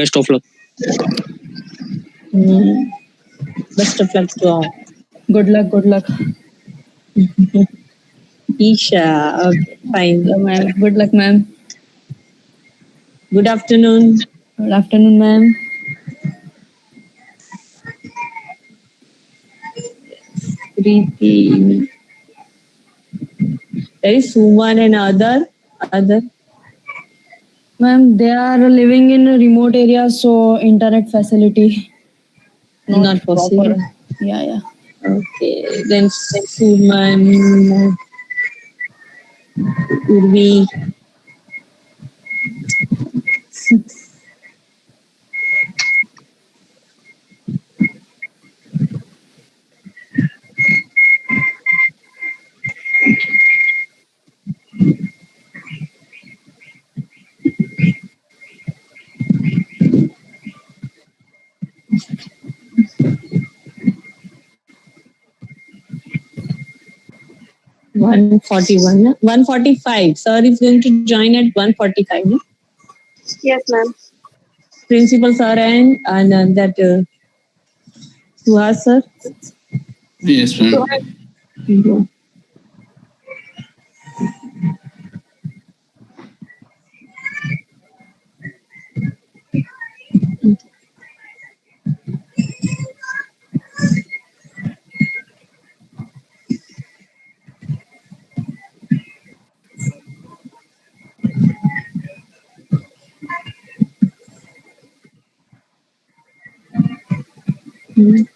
Best of luck. Best of luck to all. Good luck, good luck. Isha, okay, fine. Hello, ma'am. Good luck, ma'am. Good afternoon. Good afternoon, ma'am. Preeti. There is Suman and other. Ma'am, they are living in a remote area, so internet facility Not possible. proper. Yeah. Okay, then Suman, Urvi. One 41, 145. Sir is going to join at 145. No? Yes, ma'am. Principal sir and that Suhas sir. Yes, ma'am. Mhm.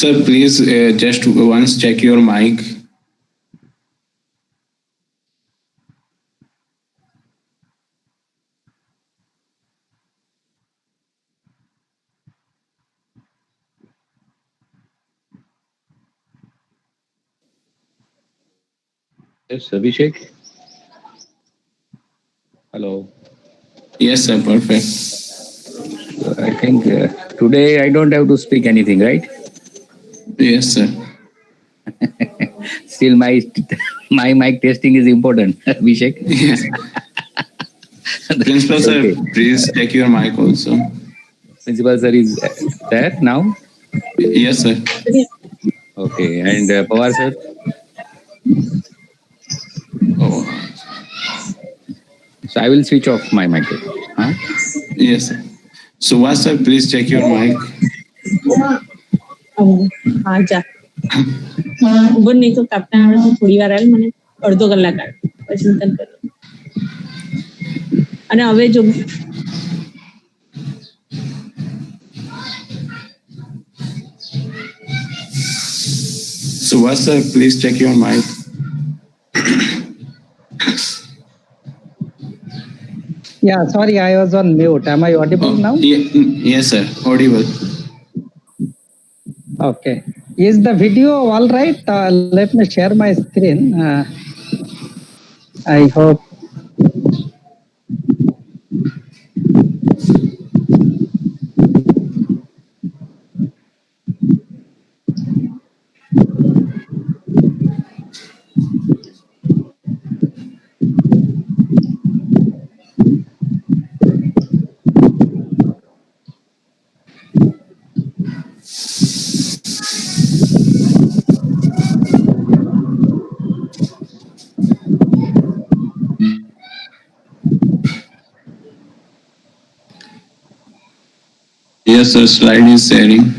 Sir, please just once check your mic. Yes, Abhishek. Hello. Yes, sir, perfect. I think today I don't have to speak anything, right? Yes, sir. Still, my my mic testing is important, Abhishek. Yes. Principal sir, Okay. please check your mic also. Principal sir is there now. Yes, sir. Okay, and Pawar sir. Oh, So I will switch off my microphone. Huh? yes, sir. So, what, sir, please check your mic. હા જા બોલ નહીં તો કાપતા આવડે તો થોડી વાર આવે મને અડધો કલાક આવે પછી હું તને કરું અને હવે જો So, what, sir, please check your mic. Yeah, sorry, I was on mute. Am I audible now? Yes, sir. Audible. Okay. Is the video all right? Let me share my screen. I hope. Yes, sir. Slide is sharing.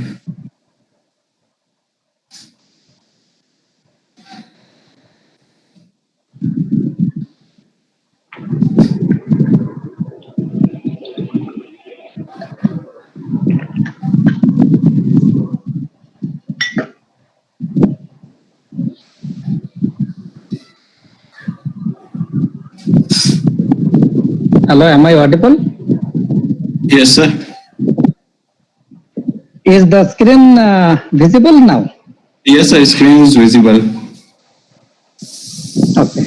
Hello, am I audible? Yes, sir. Is the screen visible now? Yes, sir. Screen is visible. Okay.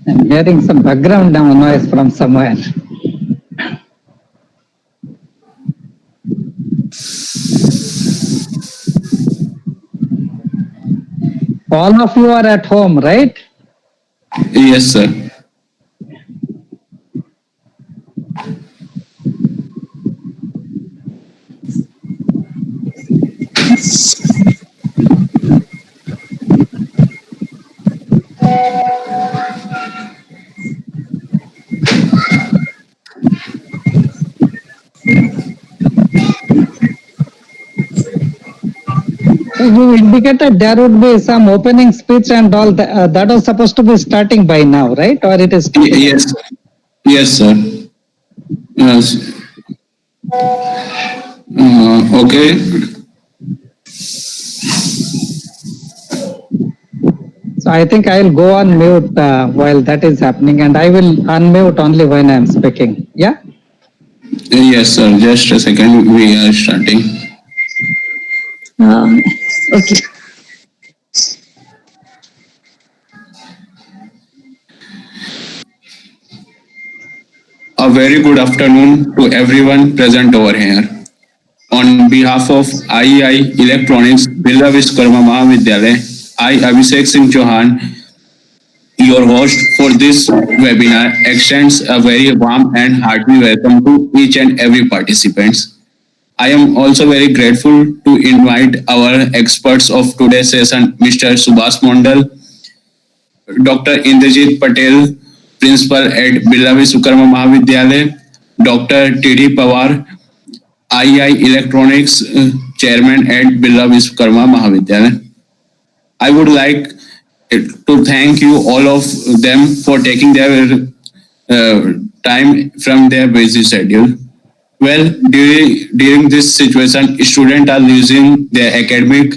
I'm hearing some background noise from somewhere. All of you are at home, right? Yes, sir. You indicated there would be some opening speech and all that. That was supposed to be starting by now, right? Or it is starting? Yes. Yes, sir. Yes. Okay. So I think I will go on mute while that is happening, and I will unmute only when I am speaking. Yeah. Yes, sir. Just a second. We are starting. Okay A very good afternoon to everyone present over here. On behalf of IEI Electronics, Birla Vishwakarma Mahavidyalaya, I, Abhishek Singh Chauhan, your host for this webinar, extends a very warm and hearty welcome to each and every participants. I am also very grateful to invite our experts of today's session, Mr. Subhas Mondal, Dr. Indrajit Patel, Principal at Birla Vishwakarma Mahavidyalaya, Dr. T.D. Pawar, II Electronics Chairman at Birla Vishwakarma Mahavidyalaya. I would like to thank you all of them for taking their time from their busy schedule. Well, during this situation, students are losing their academic.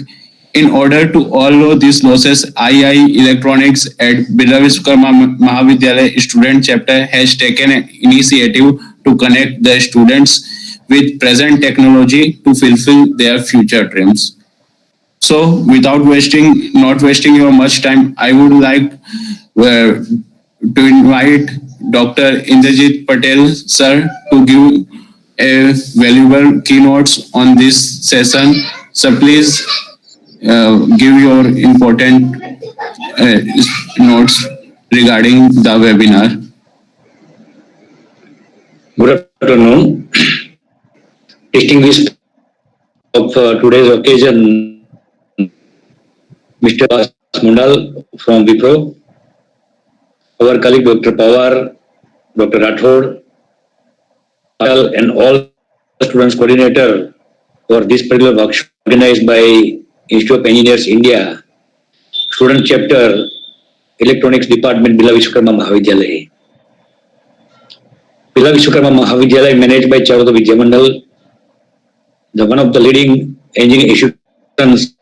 In order to all these losses, II Electronics at Birla Vishwakarma Mahavidyalaya student chapter has taken an initiative to connect the students with present technology to fulfill their future dreams. So, not wasting your much time, I would like to invite Dr. Indrajit Patel, sir, to give a valuable keynotes on this session. So, please give your important notes regarding the webinar. Good afternoon. Distinguished of today's occasion, Mr. Mundal from Wipro, our colleague Dr. Pawar, Dr. Rathod, and all students coordinator for this particular workshop organized by Institute of Engineers India, student chapter, Electronics Department, Birla Vishwakarma Mahavidyalaya. Birla Vishwakarma Mahavidyalaya managed by Charuta Vidyamandal, the one of the leading engineering institutions,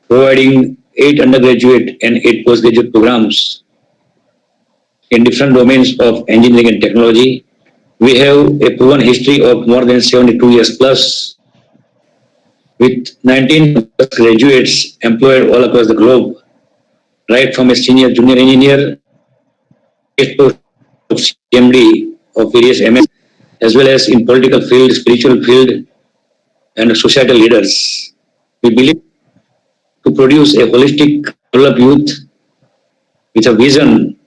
providing 8 undergraduate and 8 postgraduate programs in different domains of engineering and technology. We have a proven history of more than 72 years plus, with 19 graduates employed all across the globe, right from a senior junior engineer, of CMD of various MS, as well as in political field, spiritual field, and societal leaders. We believe to produce a holistic, developed youth with a vision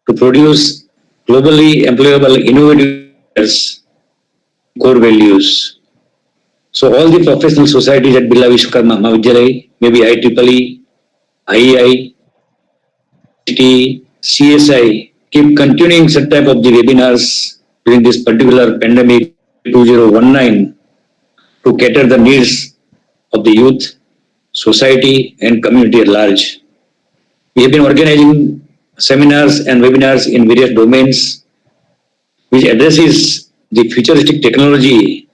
to produce globally employable, innovative leaders, core values. So all the professional societies at Birla Vishwakarma Mahavidyalaya, maybe IEEE, IEI, CSI, keep continuing such type of the webinars during this particular pandemic 2019 to cater the needs of the youth, society, and community at large. We have been organizing seminars and webinars in various domains which addresses the futuristic technology,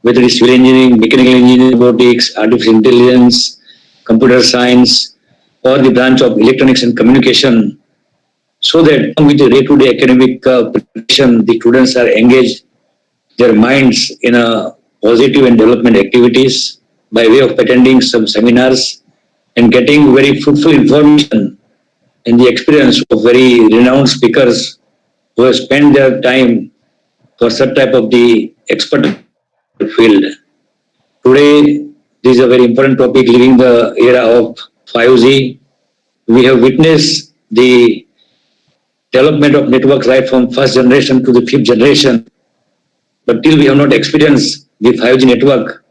whether it's civil engineering, mechanical engineering, robotics, artificial intelligence, computer science, or the branch of electronics and communication, so that with the day-to-day academic preparation, the students are engaged their minds in a positive and development activities by way of attending some seminars and getting very fruitful information and the experience of very renowned speakers who have spent their time for such type of the expert field. Today, this is a very important topic, living the era of 5G. We have witnessed the development of networks right from first generation to the fifth generation. But till we have not experienced the 5G network,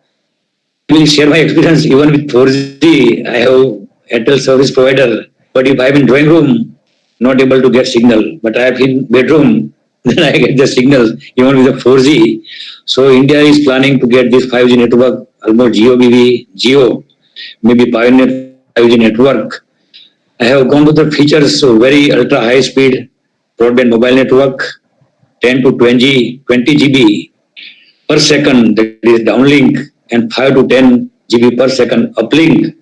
I will share my experience even with 4G. I have Airtel service provider, but if I am in drawing room, not able to get signal. But I have in bedroom, then I get the signal even with the 4G. So India is planning to get this 5G network, almost Geo, maybe pioneer 5G network. I have gone to the features, so very ultra high speed broadband mobile network, 10 to 20 GB per second, that is downlink, and 5 to 10 GB per second uplink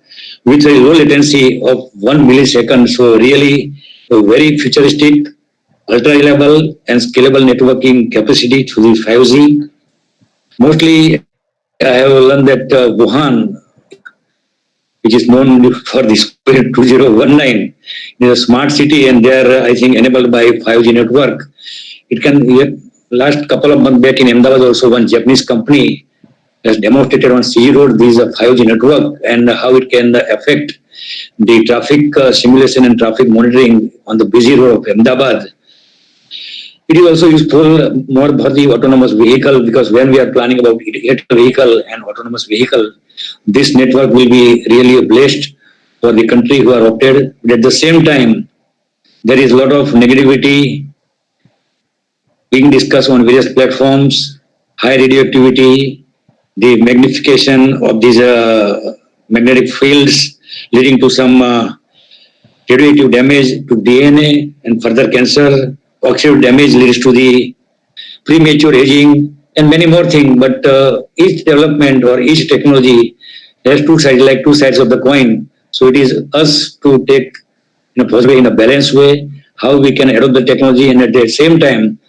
with a low latency of 1 millisecond. So really a very futuristic, ultra reliable and scalable networking capacity through the 5G. Mostly I have learned that Wuhan, which is known for this 2019, is a smart city and they are, I think, enabled by 5G network. It can, last couple of months back in Ahmedabad also, one Japanese company has demonstrated on CG Road, this is a 5G network and how it can affect the traffic simulation and traffic monitoring on the busy road of Ahmedabad. It is also useful more for the autonomous vehicle, because when we are planning about electric vehicle and autonomous vehicle, this network will be really blessed for the country who are opted. But at the same time, there is a lot of negativity being discussed on various platforms, high radioactivity, the magnification of these magnetic fields leading to some radioactive damage to DNA and further cancer. Oxidative damage leads to the premature aging and many more things. But each development or each technology has two sides, like two sides of the coin. So it is us to take in a positive way, in a balanced way, how we can adopt the technology, and at the same time,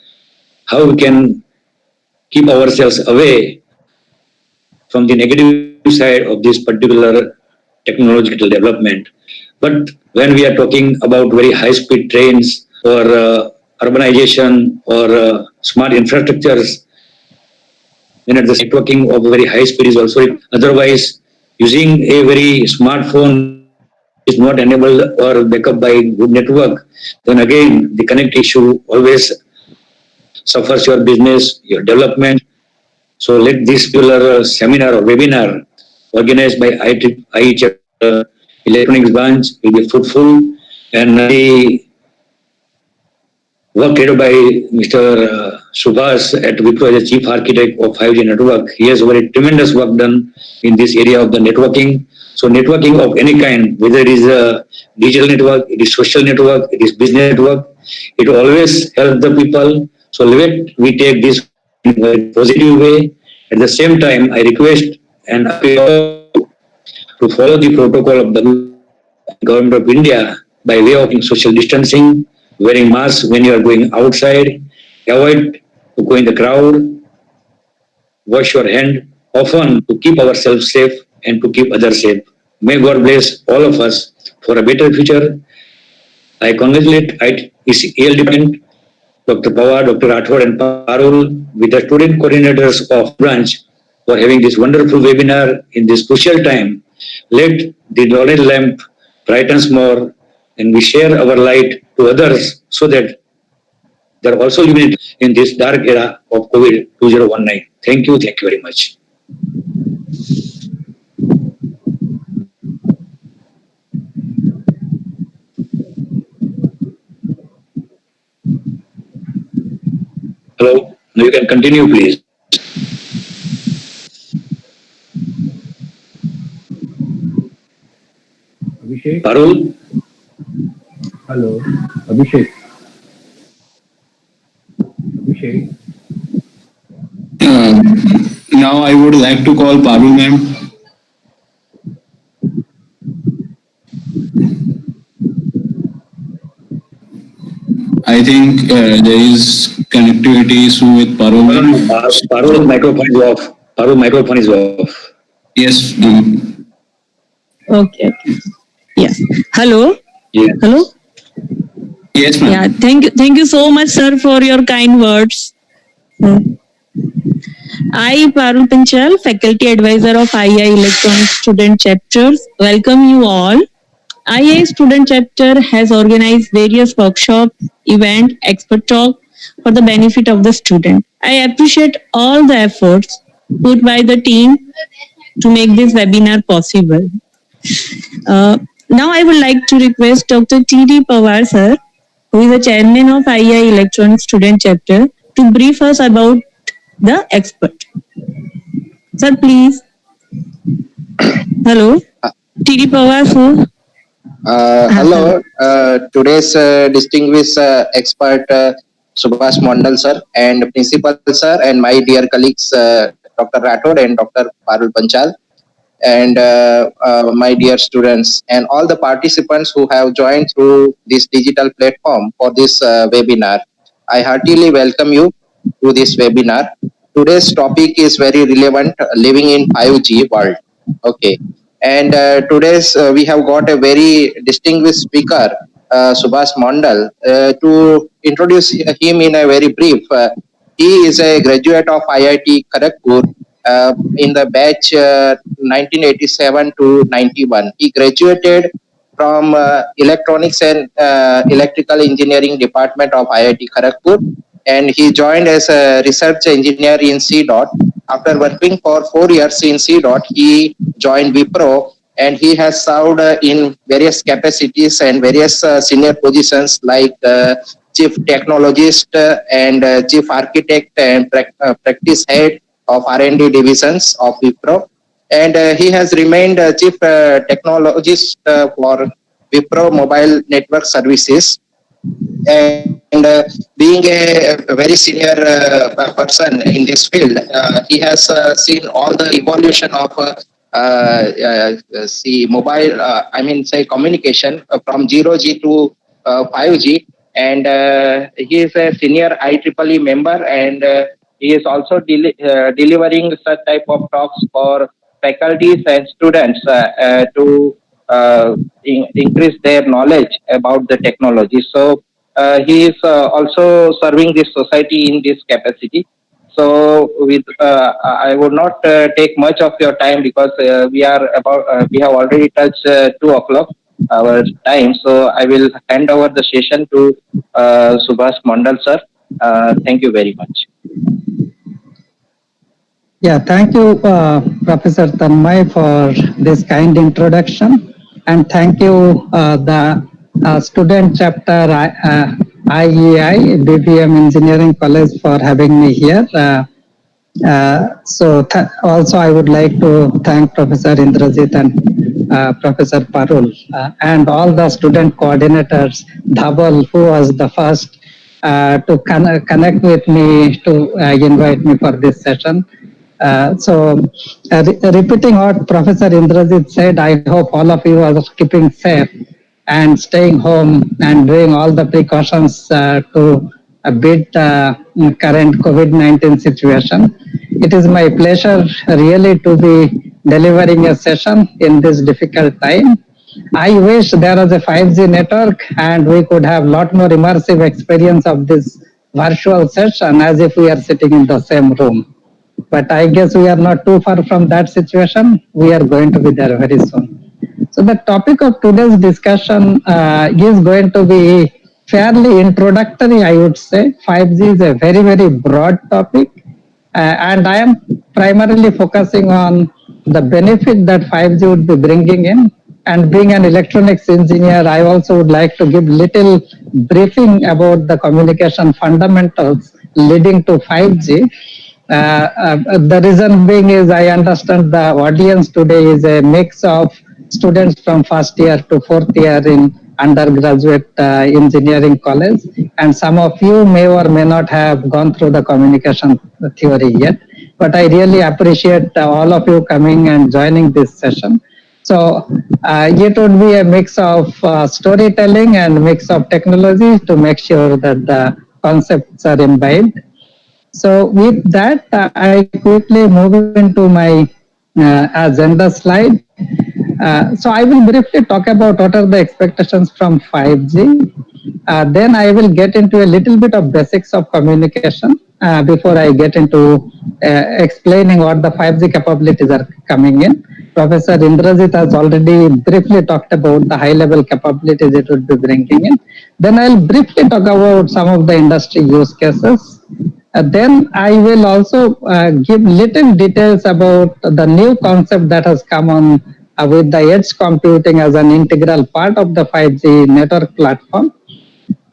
how we can keep ourselves away from the negative side of this particular technological development. But when we are talking about very high-speed trains or urbanization or smart infrastructures, then at the networking of very high speed is also. Otherwise, using a very smartphone is not enabled or backup by good network, then again the connect issue always suffers your business, your development. So let this particular seminar or webinar organized by IEEE electronics branch will be fruitful, and the work carried by Mr. Subhas at Wipro as a chief architect of 5G network. He has very tremendous work done in this area of the networking. So networking of any kind, whether it is a digital network, it is social network, it is business network, it always helps the people. So let we take this in a very positive way. At the same time, I request and appeal to follow the protocol of the Government of India by way of social distancing, wearing masks when you are going outside, avoid to go in the crowd, wash your hand often to keep ourselves safe and to keep others safe. May God bless all of us for a better future. I congratulate IEL Department, Dr. Pawar, Dr. Rathod and Parul with the student coordinators of branch for having this wonderful webinar in this crucial time. Let the knowledge lamp brightens more, and we share our light to others so that they're also illuminated in this dark era of COVID 2019. Thank you very much. Hello, now you can continue, please. Abhishek? Parul? Hello. Abhishek? Abhishek? Now I would like to call Parul ma'am. I think there is connectivity issue with Parul ma'am. Parul microphone is off. Parul microphone is off. Yes. Okay. Yeah. Hello. Yeah. Hello. Yes, ma'am. Yeah. Thank you so much, sir, for your kind words. I, Parul Panchal, Faculty Advisor of II Electronics Student Chapters, welcome you all. II Student Chapter has organized various workshops, event, expert talk for the benefit of the student. I appreciate all the efforts put by the team to make this webinar possible. Now I would like to request Dr. T.D. Pawar, sir, who is the chairman of II Electronics Student Chapter, to brief us about the expert. Sir, please. Hello. T.D. Pawar, sir. Hello. Today's distinguished expert Subhash Mondal sir and principal sir and my dear colleagues Dr. Rathod and Dr. Parul Panchal and my dear students and all the participants who have joined through this digital platform for this webinar. I heartily welcome you to this webinar. Today's topic is very relevant, living in 5G world. Okay. And today's we have got a very distinguished speaker, Subhash Mondal, to introduce him in a very brief. He is a graduate of IIT Kharagpur in the batch 1987 to 91. He graduated from Electronics and Electrical Engineering Department of IIT Kharagpur, and he joined as a research engineer in C. After working for 4 years in C. He joined Wipro, and he has served in various capacities and various senior positions like chief technologist and chief architect and practice head of R&D divisions of Wipro. And he has remained chief technologist for Wipro Mobile Network Services. And being a very senior person in this field, he has seen all the evolution of see mobile, say communication from 0G to 5G. And he is a senior IEEE member, and he is also delivering such type of talks for faculties and students to increase their knowledge about the technology. So he is also serving this society in this capacity. So with I would not take much of your time, because we have already touched 2 o'clock our time. So I will hand over the session to Subhash Mondal sir. Thank you very much. Yeah, thank you, Professor Tanmay, for this kind introduction. And thank you, the student chapter IEI, BPM Engineering College, for having me here. Also, I would like to thank Professor Indrajit and Professor Parul and all the student coordinators, Dhabal, who was the first to connect with me to invite me for this session. Repeating what Professor Indrajit said, I hope all of you are keeping safe and staying home and doing all the precautions to beat current COVID-19 situation. It is my pleasure really to be delivering a session in this difficult time. I wish there was a 5G network and we could have a lot more immersive experience of this virtual session as if we are sitting in the same room. But I guess we are not too far from that situation. We are going to be there very soon. So the topic of today's discussion is going to be fairly introductory, I would say. 5G is a very, very broad topic. And I am primarily focusing on the benefit that 5G would be bringing in. And being an electronics engineer, I also would like to give little briefing about the communication fundamentals leading to 5G. The reason being is I understand the audience today is a mix of students from first year to fourth year in undergraduate engineering college, and some of you may or may not have gone through the communication theory yet, but I really appreciate all of you coming and joining this session. So it would be a mix of storytelling and mix of technology to make sure that the concepts are imbibed. So with that, I quickly move into my agenda slide. So I will briefly talk about what are the expectations from 5G. Then I will get into a little bit of basics of communication before I get into explaining what the 5G capabilities are coming in. Professor Indrajit has already briefly talked about the high-level capabilities it would be bringing in. Then I'll briefly talk about some of the industry use cases. Then I will also give little details about the new concept that has come on with the edge computing as an integral part of the 5G network platform.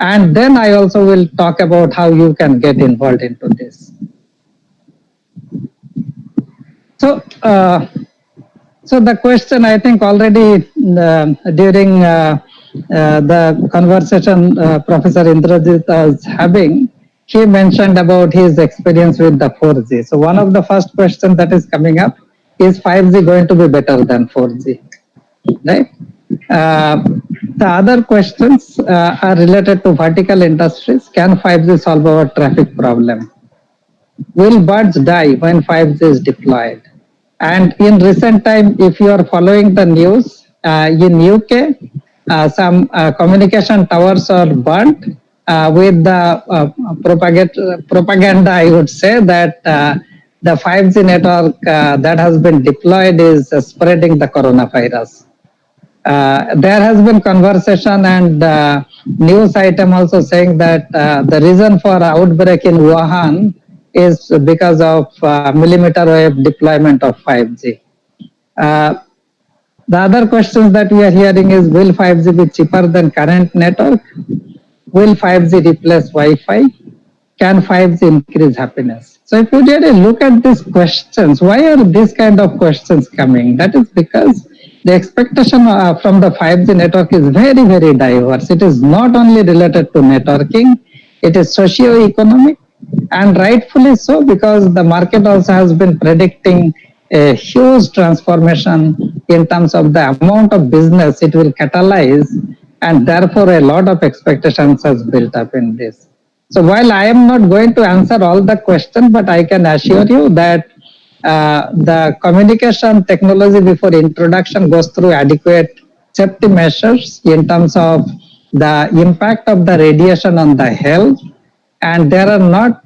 And then I also will talk about how you can get involved into this. So, so the question, I think already during the conversation Professor Indrajit was having, he mentioned about his experience with the 4G. So one of the first questions that is coming up is 5G going to be better than 4G, right? The other questions are related to vertical industries. Can 5G solve our traffic problem? Will birds die when 5G is deployed? And in recent time, if you are following the news, in UK, some communication towers are burnt with the propaganda, I would say, that the 5G network that has been deployed is spreading the coronavirus. There has been conversation and news item also saying that the reason for outbreak in Wuhan is because of millimeter wave deployment of 5G. Uh, the other questions that we are hearing is, will 5G be cheaper than current network? Will 5G replace Wi-Fi? Can 5G increase happiness? So if you really look at these questions, why are these kind of questions coming? That is because the expectation from the 5G network is very, very diverse. It is not only related to networking, it is socio-economic, and rightfully so, because the market also has been predicting a huge transformation in terms of the amount of business it will catalyze, and therefore a lot of expectations has built up in this. So while I am not going to answer all the questions, but I can assure you that the communication technology before introduction goes through adequate safety measures in terms of the impact of the radiation on the health, and there are not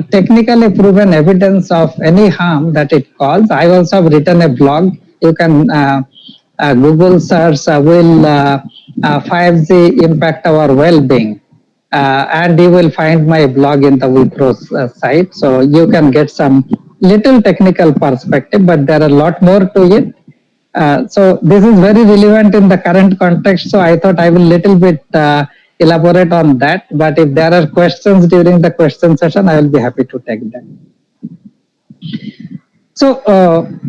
technically proven evidence of any harm that it causes. I also have written a blog. You can Google search will 5G impact our well-being, and you will find my blog in the Wipro's site. So you can get some little technical perspective, but there are a lot more to it. So this is very relevant in the current context. So I thought I will little bit elaborate on that. But if there are questions during the question session, I will be happy to take them. So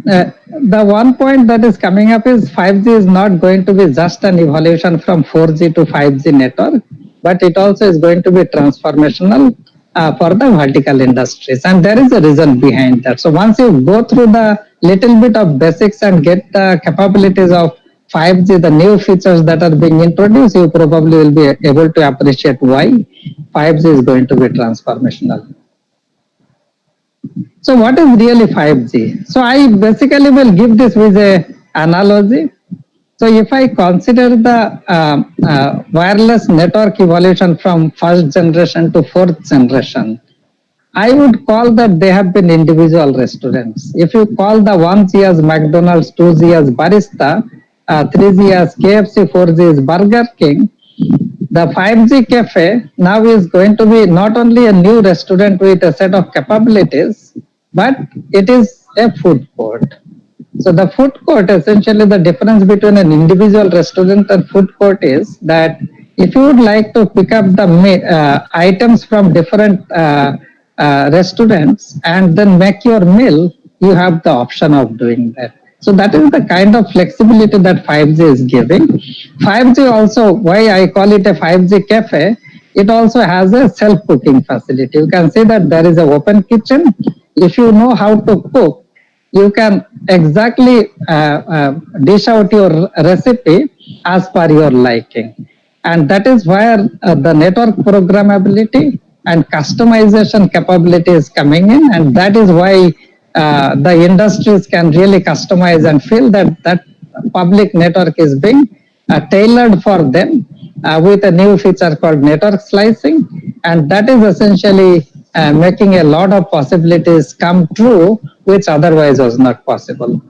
the one point that is coming up is 5G is not going to be just an evolution from 4G to 5G network, but it also is going to be transformational for the vertical industries. And there is a reason behind that. So once you go through the little bit of basics and get the capabilities of 5G, the new features that are being introduced, you probably will be able to appreciate why 5G is going to be transformational. So what is really 5G? So I basically will give this with an analogy. So if I consider the wireless network evolution from first generation to fourth generation, I would call that they have been individual restaurants. If you call the 1G as McDonald's, 2G as Barista, 3G as KFC, 4G as Burger King, the 5G cafe now is going to be not only a new restaurant with a set of capabilities, but it is a food court. So the food court, essentially the difference between an individual restaurant and food court is that if you would like to pick up the items from different restaurants and then make your meal, you have the option of doing that. So that is the kind of flexibility that 5G is giving. 5G also, why I call it a 5G cafe, it also has a self-cooking facility. You can see that there is an open kitchen. If you know how to cook, you can exactly dish out your recipe as per your liking. And that is where the network programmability and customization capability is coming in. And that is why the industries can really customize and feel that that public network is being tailored for them with a new feature called network slicing. And that is essentially making a lot of possibilities come true, which otherwise was not possible.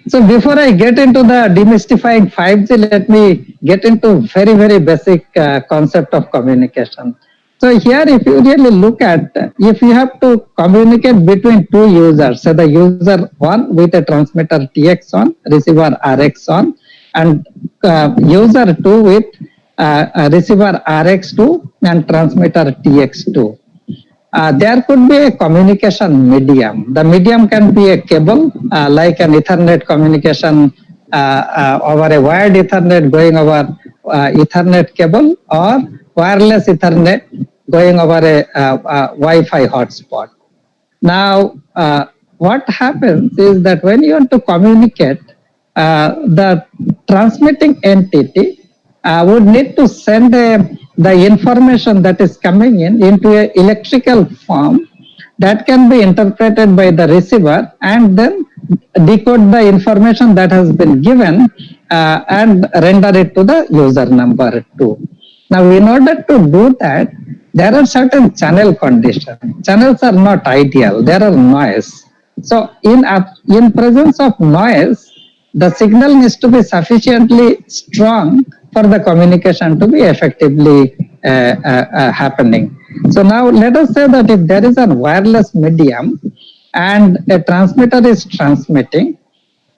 So before I get into the demystifying 5G, let me get into very, very basic concept of communication. So here, if you really look at, if you have to communicate between two users, so the user 1 with a transmitter TX on, receiver RX on, and user 2 with receiver RX2 and transmitter TX2. There could be a communication medium. The medium can be a cable, like an Ethernet communication over a wired Ethernet going over Ethernet cable, or wireless Ethernet going over a Wi-Fi hotspot. Now, what happens is that when you want to communicate, the transmitting entity would need to send the information that is coming in into an electrical form that can be interpreted by the receiver and then decode the information that has been given and render it to the user number 2. Now, in order to do that, there are certain channel conditions. Channels are not ideal. There are noise. So in presence of noise, the signal needs to be sufficiently strong for the communication to be effectively happening. So now let us say that if there is a wireless medium and a transmitter is transmitting,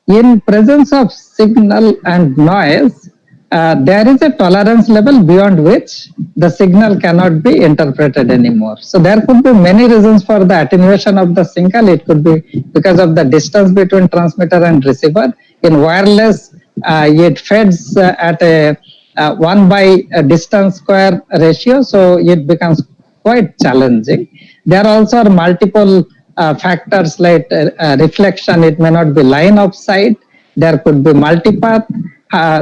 in presence of signal and noise, there is a tolerance level beyond which the signal cannot be interpreted anymore. So there could be many reasons for the attenuation of the signal. It could be because of the distance between transmitter and receiver. In wireless, it fades at a 1 by a distance square ratio, so it becomes quite challenging. There also are multiple factors like reflection. It may not be line of sight. There could be multipath.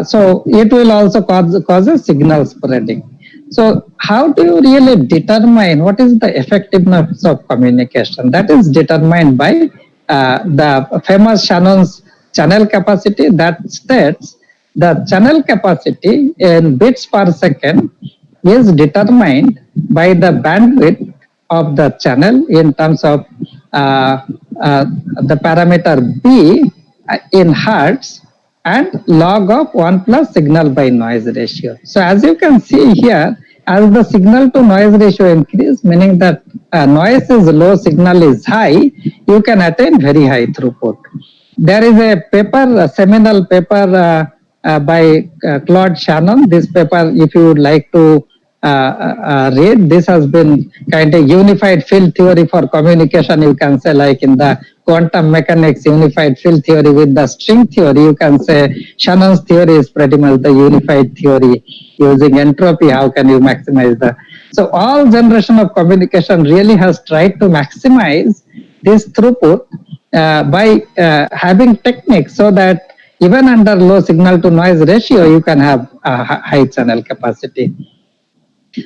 So it will also cause a signal spreading. So how do you really determine what is the effectiveness of communication? That is determined by the famous Shannon's channel capacity that states the channel capacity in bits per second is determined by the bandwidth of the channel in terms of the parameter B in hertz and log of 1 plus signal by noise ratio. So as you can see here, as the signal to noise ratio increase, meaning that noise is low, signal is high, you can attain very high throughput. There is a paper, a seminal paper by Claude Shannon. This paper, if you would like to read, this has been kind of unified field theory for communication. You can say, like in the quantum mechanics unified field theory with the string theory, you can say Shannon's theory is pretty much the unified theory using entropy. How can you maximize the... So all generation of communication really has tried to maximize this throughput by having techniques so that even under low signal to noise ratio, you can have a high channel capacity.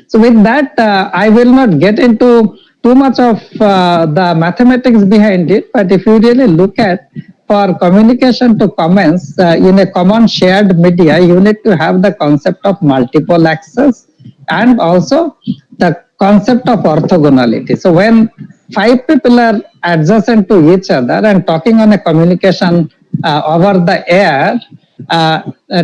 So with that, I will not get into too much of the mathematics behind it, but if you really look at for communication to commence in a common shared media, you need to have the concept of multiple access and also the concept of orthogonality. So when 5 people are adjacent to each other and talking on a communication over the air,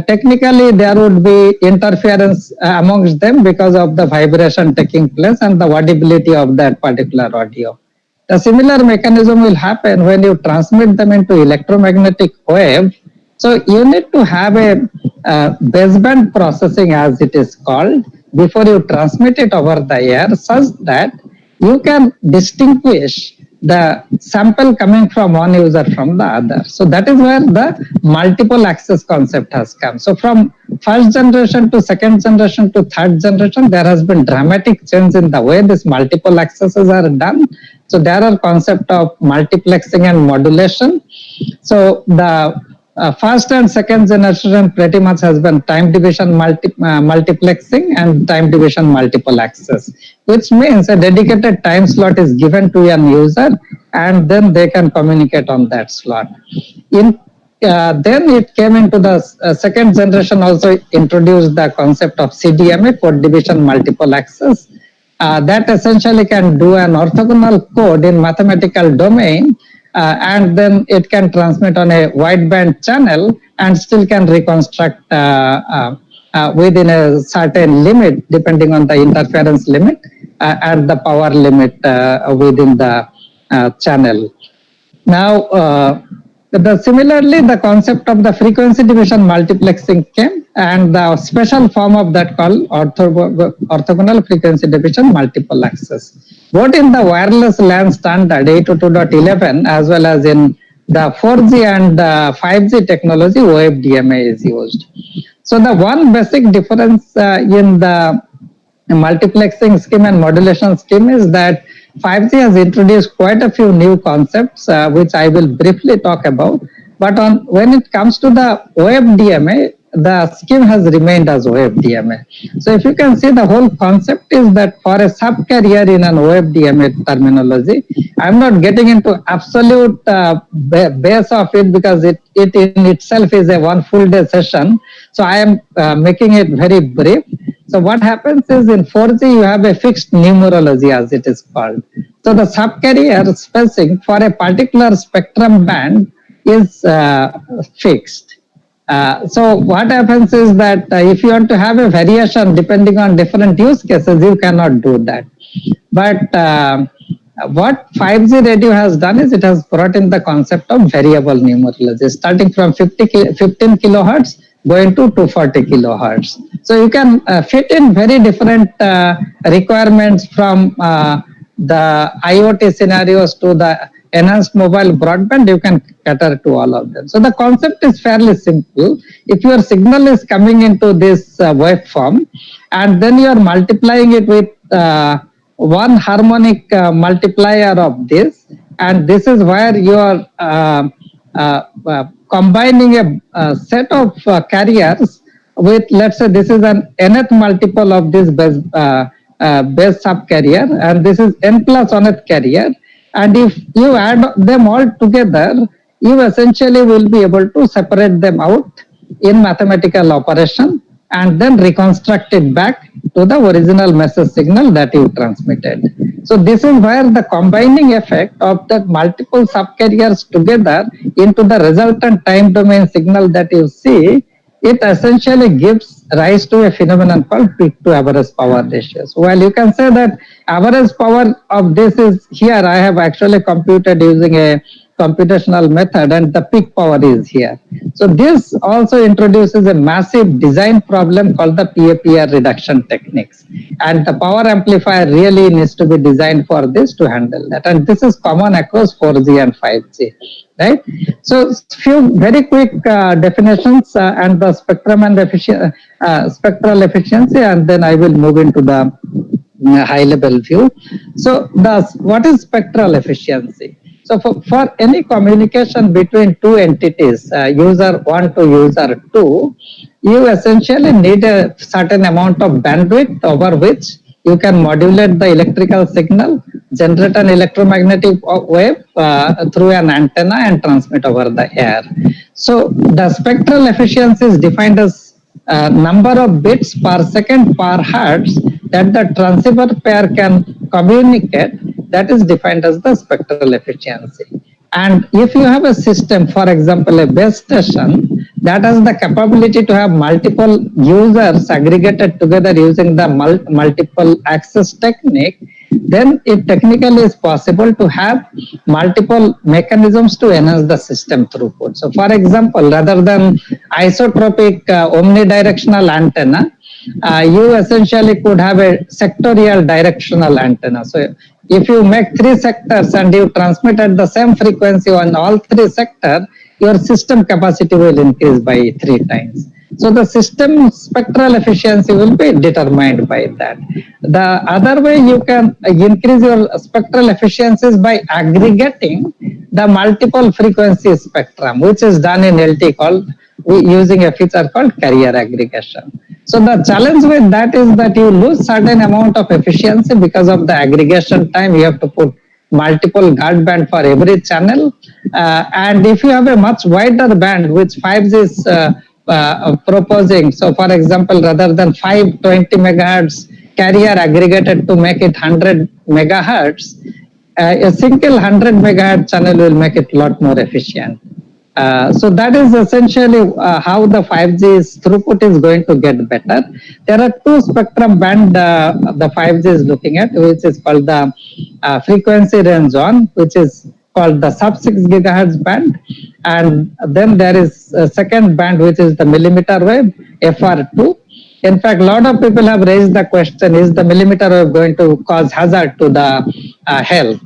technically there would be interference amongst them because of the vibration taking place and the audibility of that particular audio. The similar mechanism will happen when you transmit them into electromagnetic wave. So you need to have a baseband processing, as it is called, before you transmit it over the air, such that you can distinguish the sample coming from one user from the other. So that is where the multiple access concept has come. So from first generation to second generation to third generation, there has been dramatic change in the way these multiple accesses are done. So there are concept of multiplexing and modulation. So the first and second generation pretty much has been time division multiplexing and time division multiple access, which means a dedicated time slot is given to an user and then they can communicate on that slot. Then it came into the second generation, also introduced the concept of CDMA, code division multiple access. That essentially can do an orthogonal code in mathematical domain, and then it can transmit on a wideband channel and still can reconstruct within a certain limit, depending on the interference limit and the power limit within the channel. Now, similarly, the concept of the frequency division multiplexing came, and the special form of that called orthogonal frequency division multiple access. Both in the wireless LAN standard 802.11 as well as in the 4G and 5G technology, OFDMA is used. So the one basic difference in the multiplexing scheme and modulation scheme is that 5G has introduced quite a few new concepts, which I will briefly talk about. But when it comes to the OFDMA, the scheme has remained as OFDMA. So if you can see, the whole concept is that for a subcarrier in an OFDMA terminology, I'm not getting into absolute base of it because it in itself is a one full day session. So I am making it very brief. So what happens is in 4G, you have a fixed numerology, as it is called. So the subcarrier spacing for a particular spectrum band is fixed. So what happens is that if you want to have a variation depending on different use cases, you cannot do that. But what 5G radio has done is it has brought in the concept of variable numerology, starting from 15 kilohertz going to 240 kilohertz. So you can fit in very different requirements from the IoT scenarios to the enhanced mobile broadband. You can cater to all of them. So the concept is fairly simple. If your signal is coming into this waveform and then you are multiplying it with one harmonic multiplier of this, and this is where you are combining a set of carriers with, let's say, this is an nth multiple of this base subcarrier, and this is n plus 1th carrier. And if you add them all together, you essentially will be able to separate them out in mathematical operation and then reconstruct it back to the original message signal that you transmitted. So this is where the combining effect of the multiple subcarriers together into the resultant time domain signal that you see, it essentially gives rise to a phenomenon called peak to average power ratio. So while you can say that average power of this is here, I have actually computed using a computational method, and the peak power is here. So this also introduces a massive design problem called the PAPR reduction techniques. And the power amplifier really needs to be designed for this to handle that. And this is common across 4G and 5G. Right? So few very quick definitions and the spectrum and spectral efficiency, and then I will move into the high level view. So what is spectral efficiency? So for any communication between two entities, user 1 to user 2, you essentially need a certain amount of bandwidth over which you can modulate the electrical signal, generate an electromagnetic wave through an antenna, and transmit over the air. So the spectral efficiency is defined as number of bits per second per hertz that the transceiver pair can communicate. That is defined as the spectral efficiency. And if you have a system, for example, a base station that has the capability to have multiple users aggregated together using the multiple access technique, then it technically is possible to have multiple mechanisms to enhance the system throughput. So for example, rather than isotropic omnidirectional antenna, you essentially could have a sectorial directional antenna. So if you make 3 sectors and you transmit at the same frequency on all 3 sectors, your system capacity will increase by 3 times. So the system spectral efficiency will be determined by that. The other way you can increase your spectral efficiencies by aggregating the multiple frequency spectrum, which is done in LT using a feature called carrier aggregation. So the challenge with that is that you lose certain amount of efficiency because of the aggregation time. You have to put multiple guard band for every channel. And if you have a much wider band, which 5G is proposing, so for example, rather than 520 megahertz carrier aggregated to make it 100 megahertz, a single 100 megahertz channel will make it a lot more efficient. So that is essentially how the 5G's throughput is going to get better. There are 2 spectrum band the 5G is looking at, which is called the frequency range 1, which is called the sub 6 gigahertz band, and then there is a second band which is the millimeter wave FR2. In fact, a lot of people have raised the question: is the millimeter wave going to cause hazard to the health?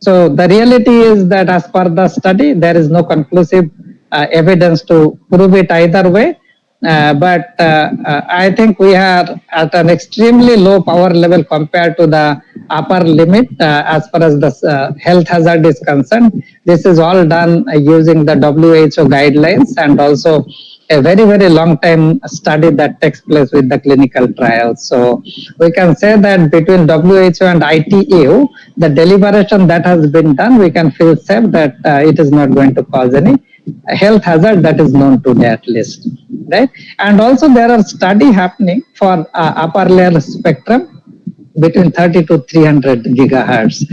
So the reality is that as per the study, there is no conclusive evidence to prove it either way. But I think we are at an extremely low power level compared to the upper limit as far as the health hazard is concerned. This is all done using the WHO guidelines and also a very, very long time study that takes place with the clinical trials. So we can say that between WHO and ITU, the deliberation that has been done, we can feel safe that it is not going to cause any health hazard that is known today at least, right? And also there are study happening for upper layer spectrum between 30 to 300 gigahertz.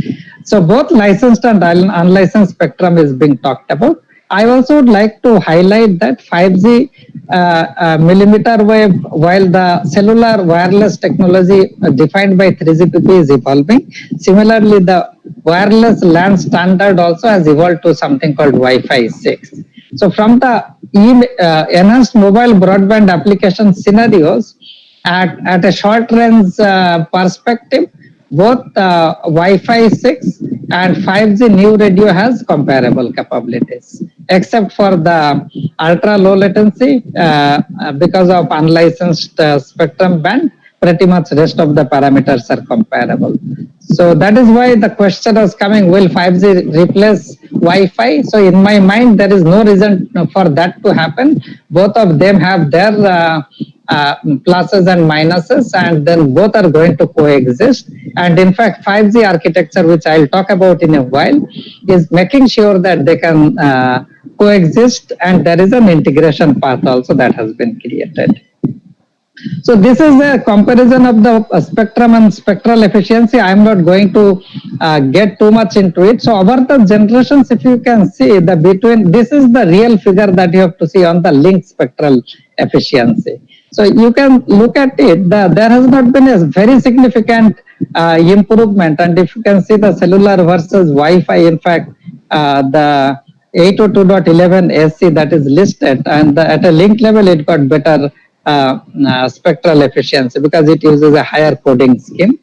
So both licensed and unlicensed spectrum is being talked about. I also would like to highlight that 5G millimeter wave, while the cellular wireless technology defined by 3GPP is evolving. Similarly, the wireless LAN standard also has evolved to something called Wi-Fi 6. So from the enhanced mobile broadband application scenarios, at a short range perspective, both Wi-Fi 6 and 5G new radio has comparable capabilities, except for the ultra low latency because of unlicensed spectrum band. Pretty much rest of the parameters are comparable. So that is why the question is coming, will 5G replace Wi-Fi? So in my mind, there is no reason for that to happen. Both of them have their pluses and minuses, and then both are going to coexist. And in fact, 5G architecture, which I'll talk about in a while, is making sure that they can coexist, and there is an integration path also that has been created. So this is a comparison of the spectrum and spectral efficiency. I am not going to get too much into it. So over the generations, if you can see the between, this is the real figure that you have to see on the link spectral efficiency. So you can look at it, there has not been a very significant improvement. And if you can see the cellular versus Wi-Fi, in fact, the 802.11 SC that is listed, and at a link level, it got better spectral efficiency because it uses a higher coding scheme.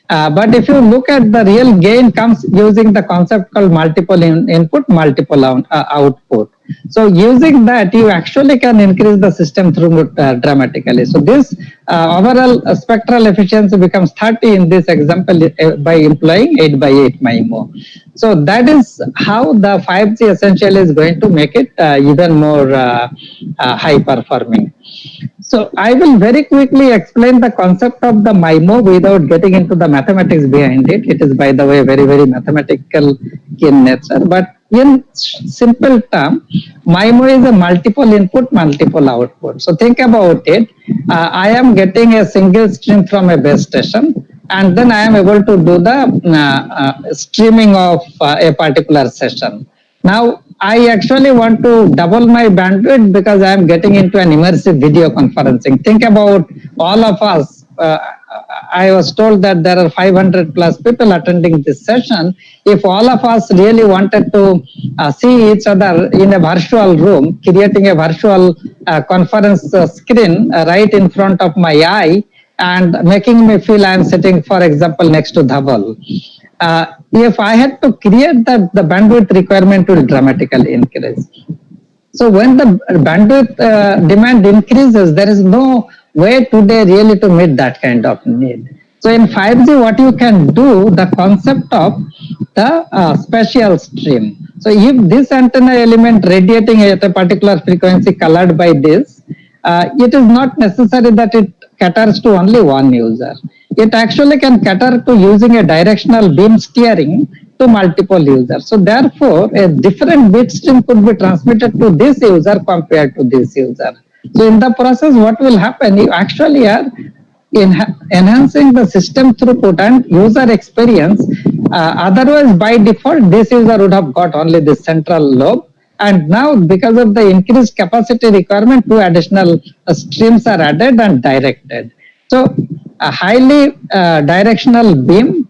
But if you look at the real gain comes using the concept called multiple input, multiple output. So using that, you actually can increase the system throughput dramatically. So this overall spectral efficiency becomes 30 in this example by employing 8x8 MIMO. So that is how the 5G essentially is going to make it even more high performing. So I will very quickly explain the concept of the MIMO without getting into the mathematics behind it. It is, by the way, very, very mathematical in nature. But in simple term, MIMO is a multiple input, multiple output. So think about it. I am getting a single stream from a base station, and then I am able to do the streaming of a particular session. Now, I actually want to double my bandwidth because I am getting into an immersive video conferencing. Think about all of us. I was told that there are 500 plus people attending this session. If all of us really wanted to see each other in a virtual room, creating a virtual conference screen right in front of my eye and making me feel I am sitting, for example, next to Dhaval. If I had to create that, the bandwidth requirement will dramatically increase. So when the bandwidth demand increases, there is no way today really to meet that kind of need. So in 5G, what you can do, the concept of the spatial stream. So if this antenna element radiating at a particular frequency colored by this, it is not necessary that it caters to only one user. It actually can cater to using a directional beam steering to multiple users. So therefore, a different bit stream could be transmitted to this user compared to this user. So in the process, what will happen? You actually are enhancing the system throughput and user experience. Otherwise, by default, this user would have got only the central lobe. And now, because of the increased capacity requirement, two additional streams are added and directed. So, a highly directional beam,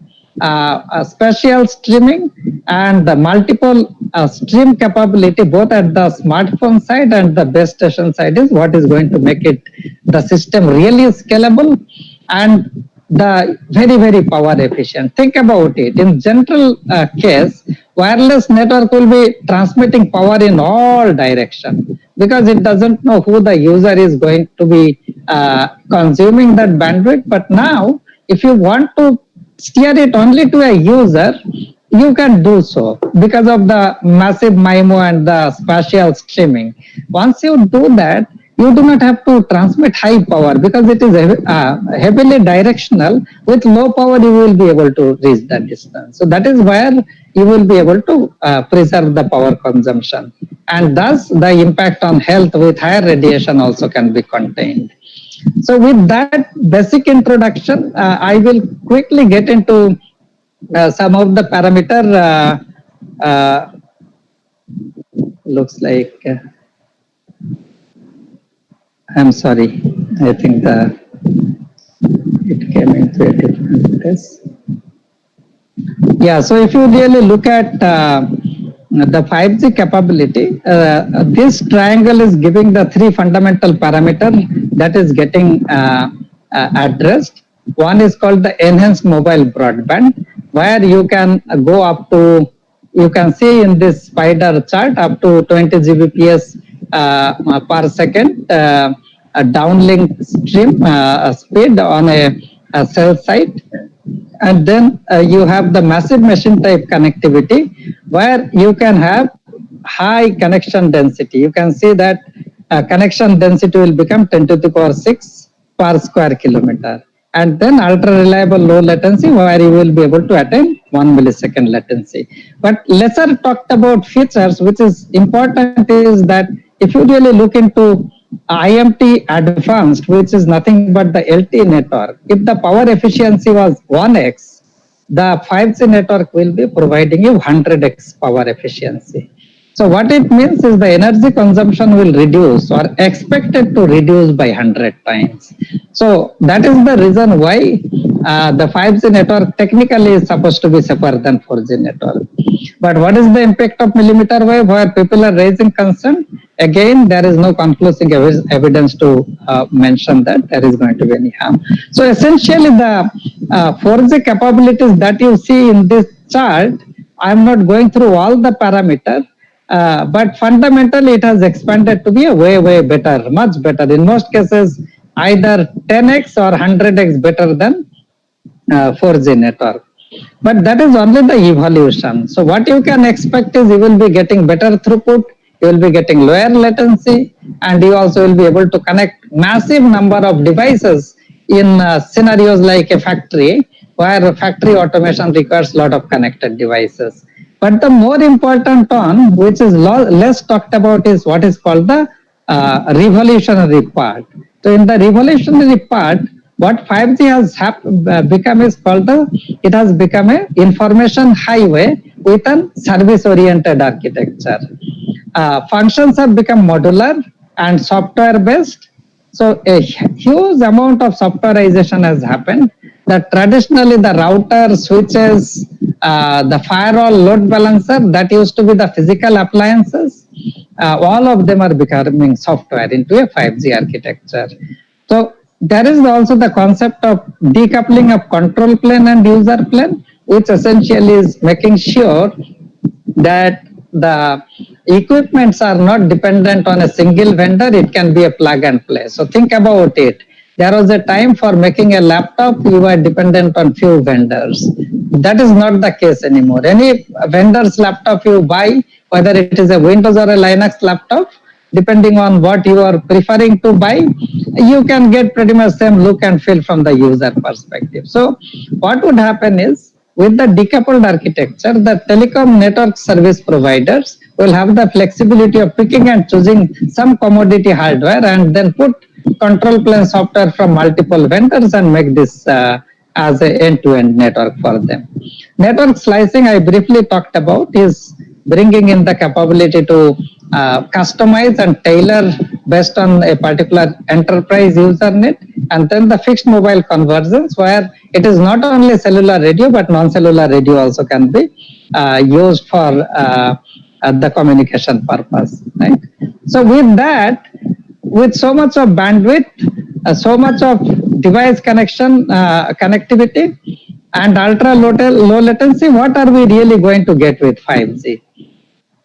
spatial streaming, and the multiple stream capability both at the smartphone side and the base station side is what is going to make it the system really scalable and the very, very power efficient. Think about it. In general case, wireless network will be transmitting power in all directions because it doesn't know who the user is going to be consuming that bandwidth. But now, if you want to steer it only to a user, you can do so because of the massive MIMO and the spatial streaming. Once you do that, you do not have to transmit high power because it is heavily directional. With low power, you will be able to reach that distance. So that is where you will be able to preserve the power consumption. And thus, the impact on health with higher radiation also can be contained. So with that basic introduction, I will quickly get into some of the parameter. Looks like... I'm sorry. I think it came into a different place. Yeah, so if you really look at the 5G capability, this triangle is giving the three fundamental parameters that is getting addressed. One is called the enhanced mobile broadband, where you can go up to, you can see in this spider chart up to 20 Gbps per second a downlink stream speed on a cell site, and then you have the massive machine type connectivity where you can have high connection density. You can see that connection density will become 10 to the power 6 per square kilometer, and then ultra reliable low latency where you will be able to attain 1 millisecond latency. But lesser talked about features, which is important, is that if you really look into IMT advanced, which is nothing but the LTE network, if the power efficiency was 1x, the 5G network will be providing you 100x power efficiency. So what it means is the energy consumption will reduce or expected to reduce by 100 times. So that is the reason why the 5G network technically is supposed to be safer than 4G network. But what is the impact of millimeter wave where people are raising concern? Again, there is no conclusive evidence to mention that there is going to be any harm. So essentially the 4G capabilities that you see in this chart, I am not going through all the parameters, but fundamentally it has expanded to be a way better, much better. In most cases, either 10x or 100x better than 4G network. But that is only the evolution. So what you can expect is you will be getting better throughput, you will be getting lower latency, and you also will be able to connect massive number of devices in scenarios like a factory, where factory automation requires a lot of connected devices. But the more important one, which is less talked about, is what is called the revolutionary part. So in the revolutionary part, what 5G has become is called it has become a information highway with a service-oriented architecture. Functions have become modular and software-based. So a huge amount of softwareization has happened. That traditionally the router, switches, the firewall, load balancer, that used to be the physical appliances, all of them are becoming software into a 5G architecture. So there is also the concept of decoupling of control plane and user plane, which essentially is making sure that the equipments are not dependent on a single vendor. It can be a plug and play. So think about it. There was a time for making a laptop, you were dependent on few vendors. That is not the case anymore. Any vendor's laptop you buy, whether it is a Windows or a Linux laptop, depending on what you are preferring to buy, you can get pretty much same look and feel from the user perspective. So what would happen is, with the decoupled architecture, the telecom network service providers will have the flexibility of picking and choosing some commodity hardware and then put control plane software from multiple vendors and make this as an end-to-end network for them. Network slicing, I briefly talked about, is bringing in the capability to customize and tailor based on a particular enterprise user need, and then the fixed mobile convergence, where it is not only cellular radio but non-cellular radio also can be used for the communication purpose. Right? So with that, with so much of bandwidth, so much of device connection, connectivity, and ultra low latency, what are we really going to get with 5G?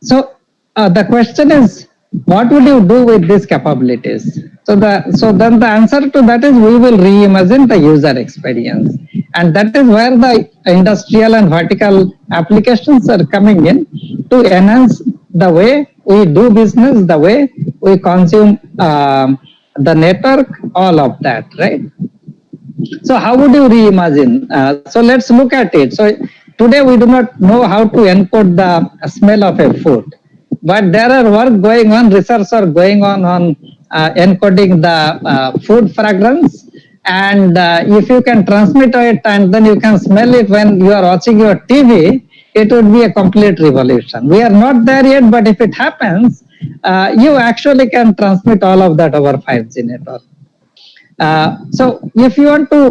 So the question is, what would you do with these capabilities? So then the answer to that is, we will reimagine the user experience, and that is where the industrial and vertical applications are coming in to enhance the way we do business, the way we consume the network, all of that, right? So how would you reimagine? So let's look at it. So today we do not know how to encode the smell of a food, but there are work going on, research are going on encoding the food fragrance, and if you can transmit it and then you can smell it when you are watching your TV, it would be a complete revolution. We are not there yet, but if it happens, you actually can transmit all of that over 5G network. So if you want to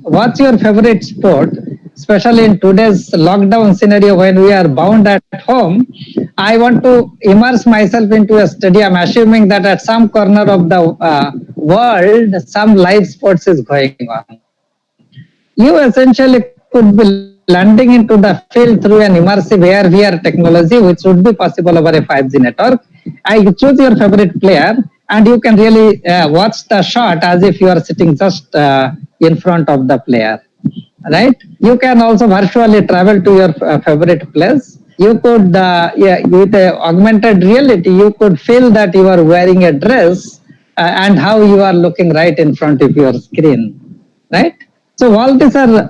watch your favorite sport, especially in today's lockdown scenario when we are bound at home, I want to immerse myself into a stadium, assuming that at some corner of the world, some live sports is going on. You essentially could be landing into the field through an immersive AR/VR technology, which would be possible over a 5G network. I choose your favorite player, and you can really watch the shot as if you are sitting just in front of the player. Right? You can also virtually travel to your favorite place. You could, with augmented reality, you could feel that you are wearing a dress and how you are looking right in front of your screen. Right? So all these are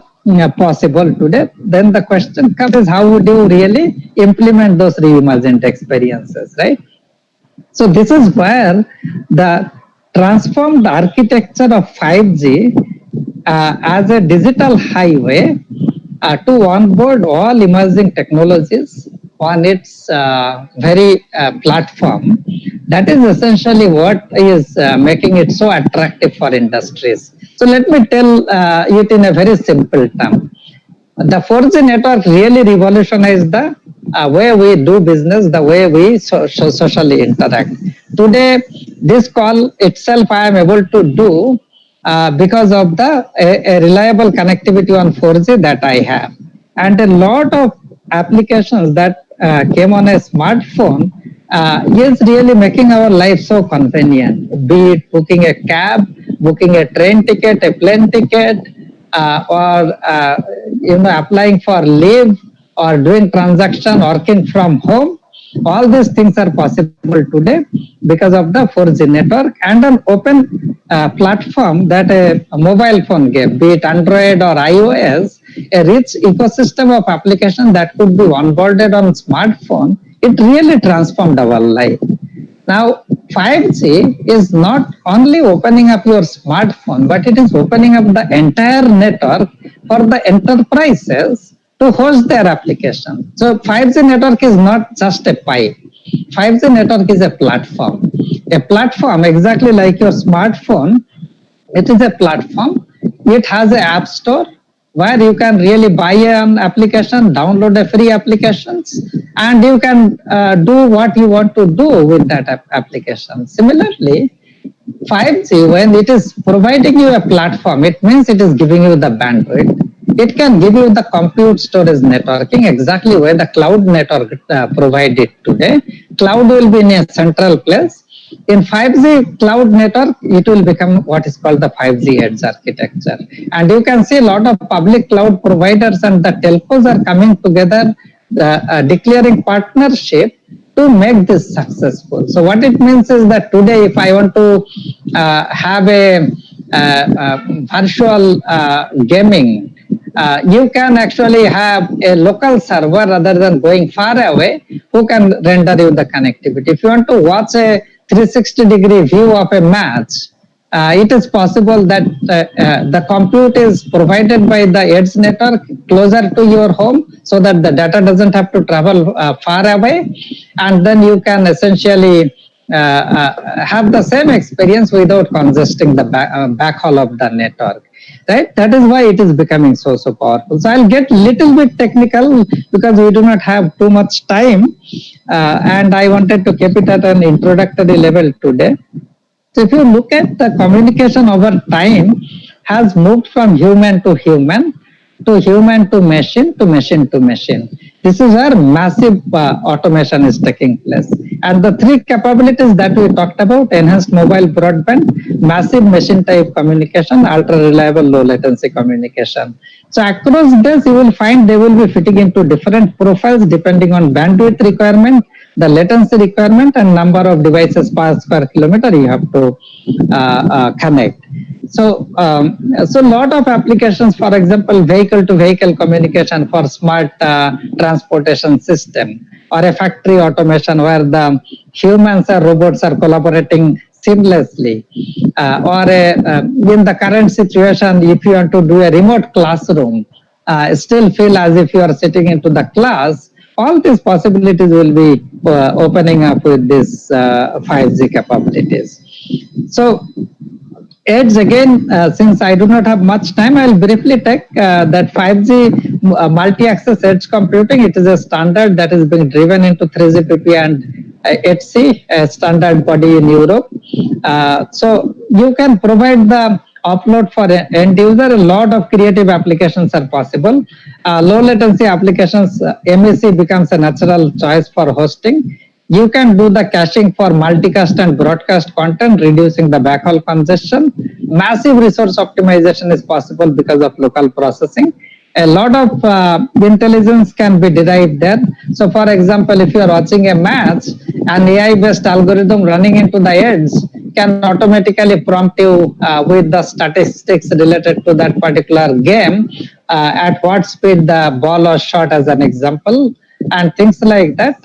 possible today. Then the question comes is how would you really implement those reimagined experiences, right? So this is where the transformed architecture of 5G as a digital highway to onboard all emerging technologies on its very platform. That is essentially what is making it so attractive for industries. So let me tell it in a very simple term. The 4G network really revolutionized the way we do business, the way we socially interact. Today, this call itself I am able to do because of the a reliable connectivity on 4G that I have. And a lot of applications that came on a smartphone is really making our life so convenient, be it booking a cab, booking a train ticket, a plane ticket, or applying for leave or doing transaction, working from home. All these things are possible today because of the 4G network and an open platform that a mobile phone gave, be it Android or iOS, a rich ecosystem of applications that could be onboarded on smartphone. It really transformed our life. Now, 5G is not only opening up your smartphone, but it is opening up the entire network for the enterprises to host their application. So 5G network is not just a pipe. 5G network is a platform. A platform exactly like your smartphone. It is a platform. It has an app store where you can really buy an application, download a free applications, and you can do what you want to do with that application. Similarly, 5G, when it is providing you a platform, it means it is giving you the bandwidth. It can give you the compute storage networking exactly where the cloud network provided today. Cloud will be in a central place. In 5G cloud network, it will become what is called the 5G edge architecture. And you can see a lot of public cloud providers and the telcos are coming together, declaring partnership to make this successful. So what it means is that today, if I want to have a virtual gaming, you can actually have a local server rather than going far away who can render you the connectivity. If you want to watch a 360-degree view of a match, it is possible that the compute is provided by the edge network closer to your home so that the data doesn't have to travel far away, and then you can essentially have the same experience without congesting the backhaul of the network. Right? That is why it is becoming so powerful. So I'll get little bit technical because we do not have too much time, and I wanted to keep it at an introductory level today. So if you look at the communication over time has moved from human to human to machine to machine to machine. This is where massive automation is taking place. And the three capabilities that we talked about, enhanced mobile broadband, massive machine type communication, ultra reliable low latency communication. So across this, you will find they will be fitting into different profiles depending on bandwidth requirement, the latency requirement, and number of devices per square kilometer you have to connect. So a lot of applications, for example, vehicle-to-vehicle communication for smart transportation system, or a factory automation where the humans or robots are collaborating seamlessly, or in the current situation, if you want to do a remote classroom, still feel as if you are sitting into the class. All these possibilities will be opening up with this 5G capabilities. So Edge again, since I do not have much time, I will briefly take that 5G multi-access edge computing. It is a standard that is being driven into 3GPP and HC, a standard body in Europe. So you can provide the upload for end user. A lot of creative applications are possible. Low latency applications, MEC becomes a natural choice for hosting. You can do the caching for multicast and broadcast content, reducing the backhaul congestion. Massive resource optimization is possible because of local processing. A lot of intelligence can be derived there. So, for example, if you are watching a match, an AI-based algorithm running into the edge can automatically prompt you with the statistics related to that particular game, at what speed the ball was shot, as an example, and things like that,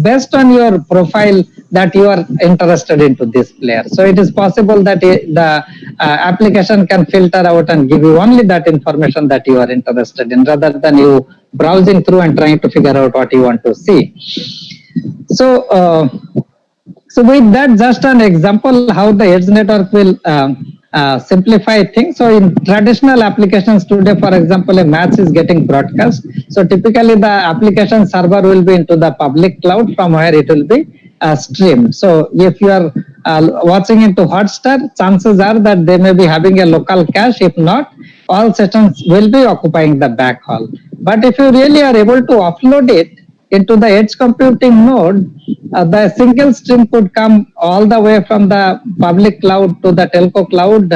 based on your profile that you are interested into this player. So it is possible that the application can filter out and give you only that information that you are interested in, rather than you browsing through and trying to figure out what you want to see. So so with that, just an example how the edge network will simplify things. So in traditional applications today, for example, a match is getting broadcast. So typically the application server will be into the public cloud from where it will be streamed. So if you are watching into Hotstar, chances are that they may be having a local cache. If not, all sessions will be occupying the backhaul. But if you really are able to offload it into the edge computing node, the single stream could come all the way from the public cloud to the telco cloud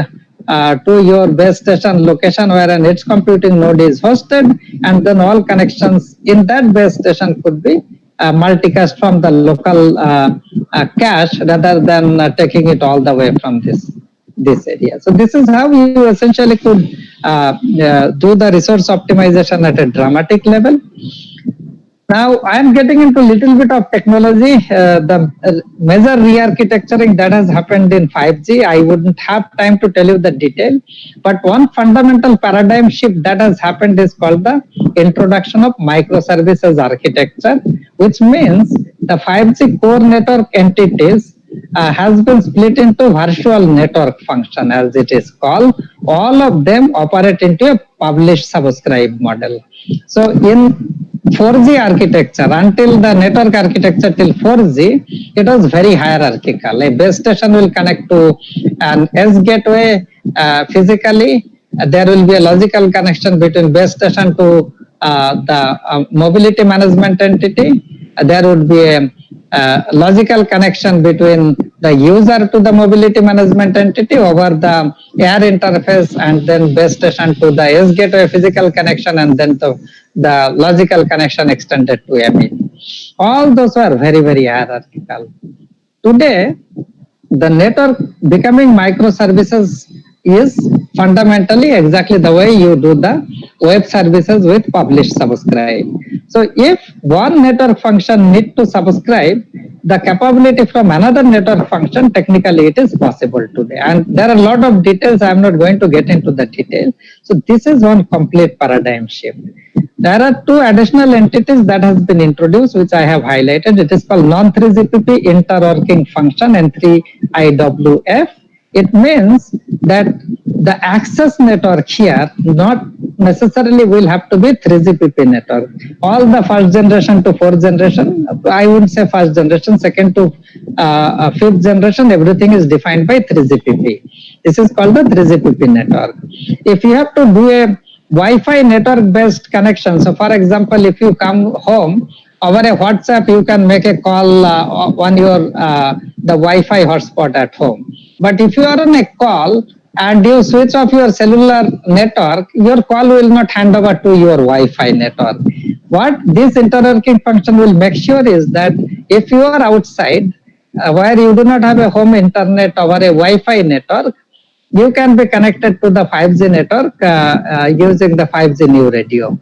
to your base station location where an edge computing node is hosted, and then all connections in that base station could be multicast from the local cache, rather than taking it all the way from this area. So this is how you essentially could do the resource optimization at a dramatic level. Now I am getting into a little bit of technology. The major re-architecturing that has happened in 5G, I wouldn't have time to tell you the detail, but one fundamental paradigm shift that has happened is called the introduction of microservices architecture, which means the 5G core network entities has been split into virtual network function, as it is called. All of them operate into a publish subscribe model. So in 4G architecture, until the network architecture till 4G, it was very hierarchical. A base station will connect to an S gateway physically. There will be a logical connection between base station to the mobility management entity. There would be a logical connection between the user to the mobility management entity over the air interface, and then base station to the S gateway physical connection, and then to the logical connection extended to ME. All those were very, very hierarchical. Today, the network becoming microservices is fundamentally exactly the way you do the web services with publish subscribe. So if one network function need to subscribe, the capability from another network function, technically it is possible today. And there are a lot of details, I am not going to get into the detail. So this is one complete paradigm shift. There are two additional entities that has been introduced, which I have highlighted. It is called non-3GPP interworking function, N3IWF. It means that the access network here not necessarily will have to be 3GPP network. All the first generation to fourth generation, I would say first generation, second to fifth generation, everything is defined by 3GPP. This is called the 3GPP network. If you have to do a Wi-Fi network based connection, so for example, if you come home over a WhatsApp, you can make a call on your the Wi-Fi hotspot at home. But if you are on a call and you switch off your cellular network, your call will not hand over to your Wi-Fi network. What this interworking function will make sure is that if you are outside where you do not have a home internet over a Wi-Fi network, you can be connected to the 5G network using the 5G new radio.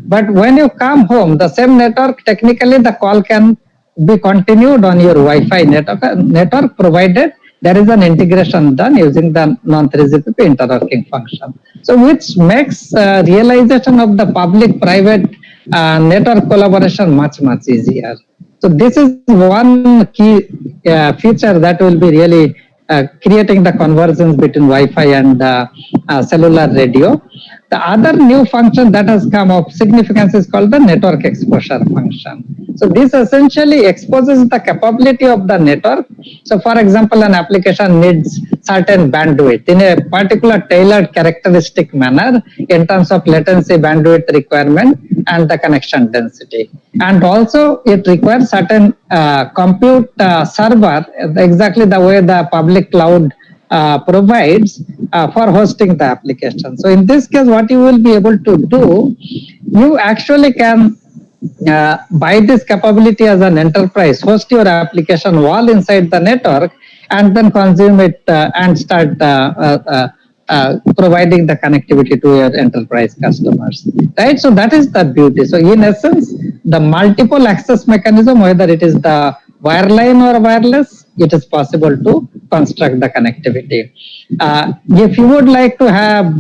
But when you come home, the same network, technically the call can be continued on your Wi-Fi network provided there is an integration done using the non-3GPP interworking function. So which makes realization of the public-private network collaboration much easier. So this is one key feature that will be really creating the convergence between Wi-Fi and cellular radio. The other new function that has come of significance is called the network exposure function. So this essentially exposes the capability of the network. So for example, an application needs certain bandwidth in a particular tailored characteristic manner in terms of latency, bandwidth requirement, and the connection density. And also it requires certain compute server, exactly the way the public cloud provides for hosting the application. So in this case, what you will be able to do, you actually can buy this capability as an enterprise, host your application while inside the network, and then consume it and start providing the connectivity to your enterprise customers, right? So that is the beauty. So in essence, the multiple access mechanism, whether it is the wireline or wireless, it is possible to construct the connectivity. If you would like to have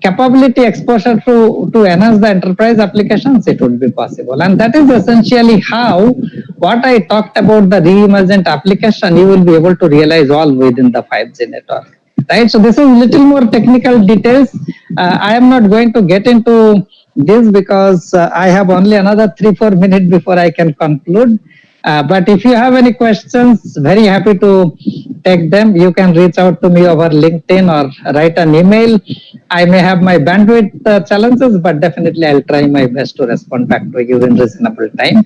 capability exposure to enhance the enterprise applications, it would be possible. And that is essentially how what I talked about the re-emergent application, you will be able to realize all within the 5G network. Right, so this is little more technical details. I am not going to get into this because I have only another 3-4 minutes before I can conclude. But if you have any questions, very happy to take them. You can reach out to me over LinkedIn or write an email. I may have my bandwidth challenges, but definitely I'll try my best to respond back to you in reasonable time.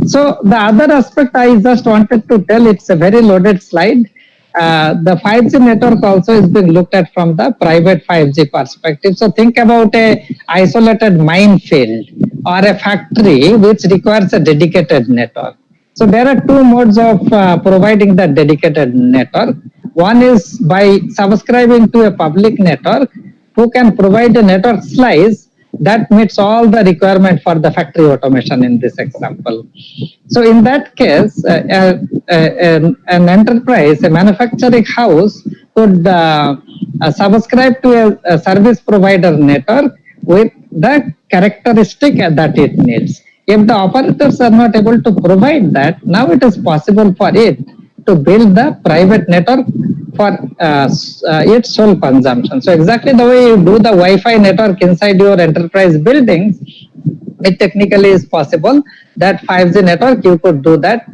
So the other aspect I just wanted to tell, it's a very loaded slide. The 5G network also is being looked at from the private 5G perspective. So think about a isolated minefield or a factory which requires a dedicated network. So there are two modes of providing that dedicated network. One is by subscribing to a public network who can provide a network slice that meets all the requirement for the factory automation in this example. So in that case, an enterprise, a manufacturing house could subscribe to a service provider network with the characteristic that it needs. If the operators are not able to provide that, now it is possible for it to build the private network for its sole consumption. So exactly the way you do the Wi-Fi network inside your enterprise buildings, it technically is possible that 5G network you could do that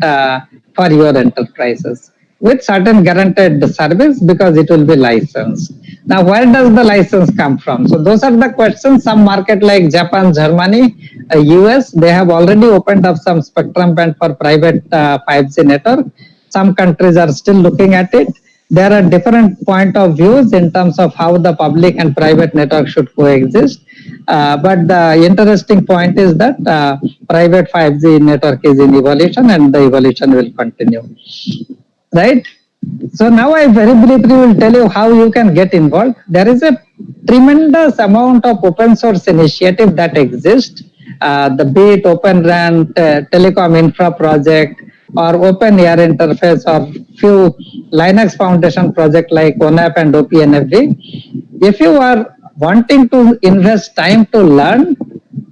for your enterprises with certain guaranteed service because it will be licensed. Now, where does the license come from? So those are the questions. Some market like Japan, Germany, US, they have already opened up some spectrum band for private 5G network. Some countries are still looking at it. There are different point of views in terms of how the public and private network should coexist. But the interesting point is that private 5G network is in evolution and the evolution will continue. Right? So now I very briefly will tell you how you can get involved. There is a tremendous amount of open source initiative that exists. The be it Open RAN, Telecom Infra project, or Open Air Interface, or few Linux Foundation project like ONAP and OPNFV. If you are wanting to invest time to learn,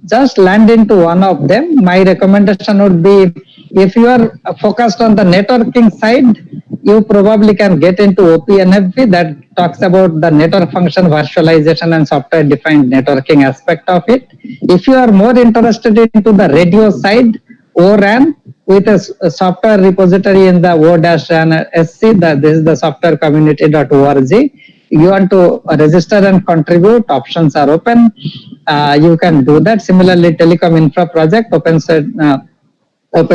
just land into one of them. My recommendation would be, if you are focused on the networking side, you probably can get into OPNFV that talks about the network function virtualization and software defined networking aspect of it. If you are more interested into the radio side, ORAN with a software repository in the O-RAN-SC, this is the softwarecommunity.org. You want to register and contribute, options are open. You can do that. Similarly, Telecom Infra project, open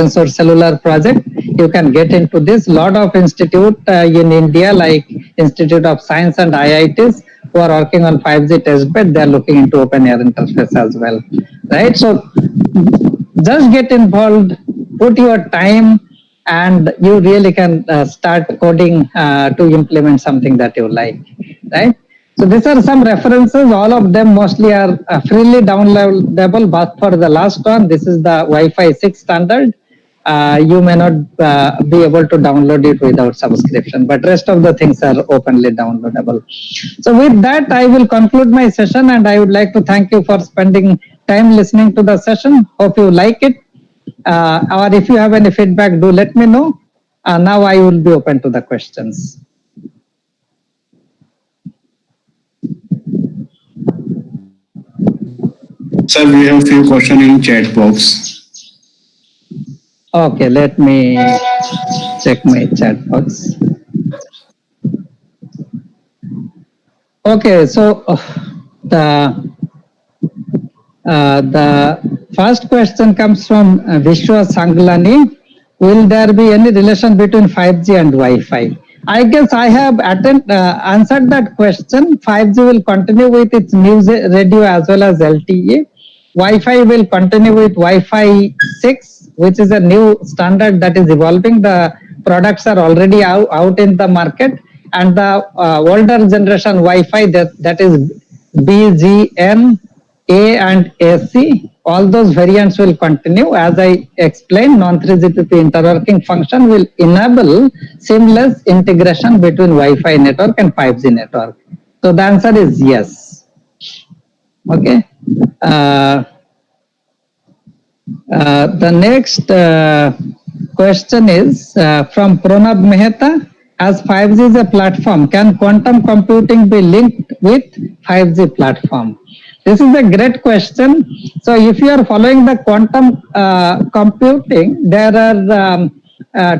source cellular project, you can get into this. Lot of institute in India like Institute of Science and IITs who are working on 5G testbed, they are looking into open air interface as well, right? So just get involved, put your time, and you really can start coding to implement something that you like, right? So these are some references. All of them mostly are freely downloadable, but for the last one, this is the Wi-Fi 6 standard. you may not be able to download it without subscription, but rest of the things are openly downloadable. So with that, I will conclude my session, and I would like to thank you for spending time listening to the session. Hope you like it, or if you have any feedback, do let me know. Now I will be open to the questions. Sir, we have few questions in chat box. Okay, let me check my chat box. Okay, so the first question comes from Vishwa Sanglani. Will there be any relation between 5G and Wi-Fi? I guess I have answered that question. 5G will continue with its news radio as well as LTE. Wi-Fi will continue with Wi-Fi 6, which is a new standard that is evolving. The products are already out in the market, and the older generation Wi-Fi that is BGN, A and AC, all those variants will continue. As I explained, non-3GPP interworking function will enable seamless integration between Wi-Fi network and 5G network. So the answer is yes. Okay. The next question is from Pranab Mehta. As 5G is a platform, can quantum computing be linked with 5G platform? This is a great question. So if you are following the quantum computing, there are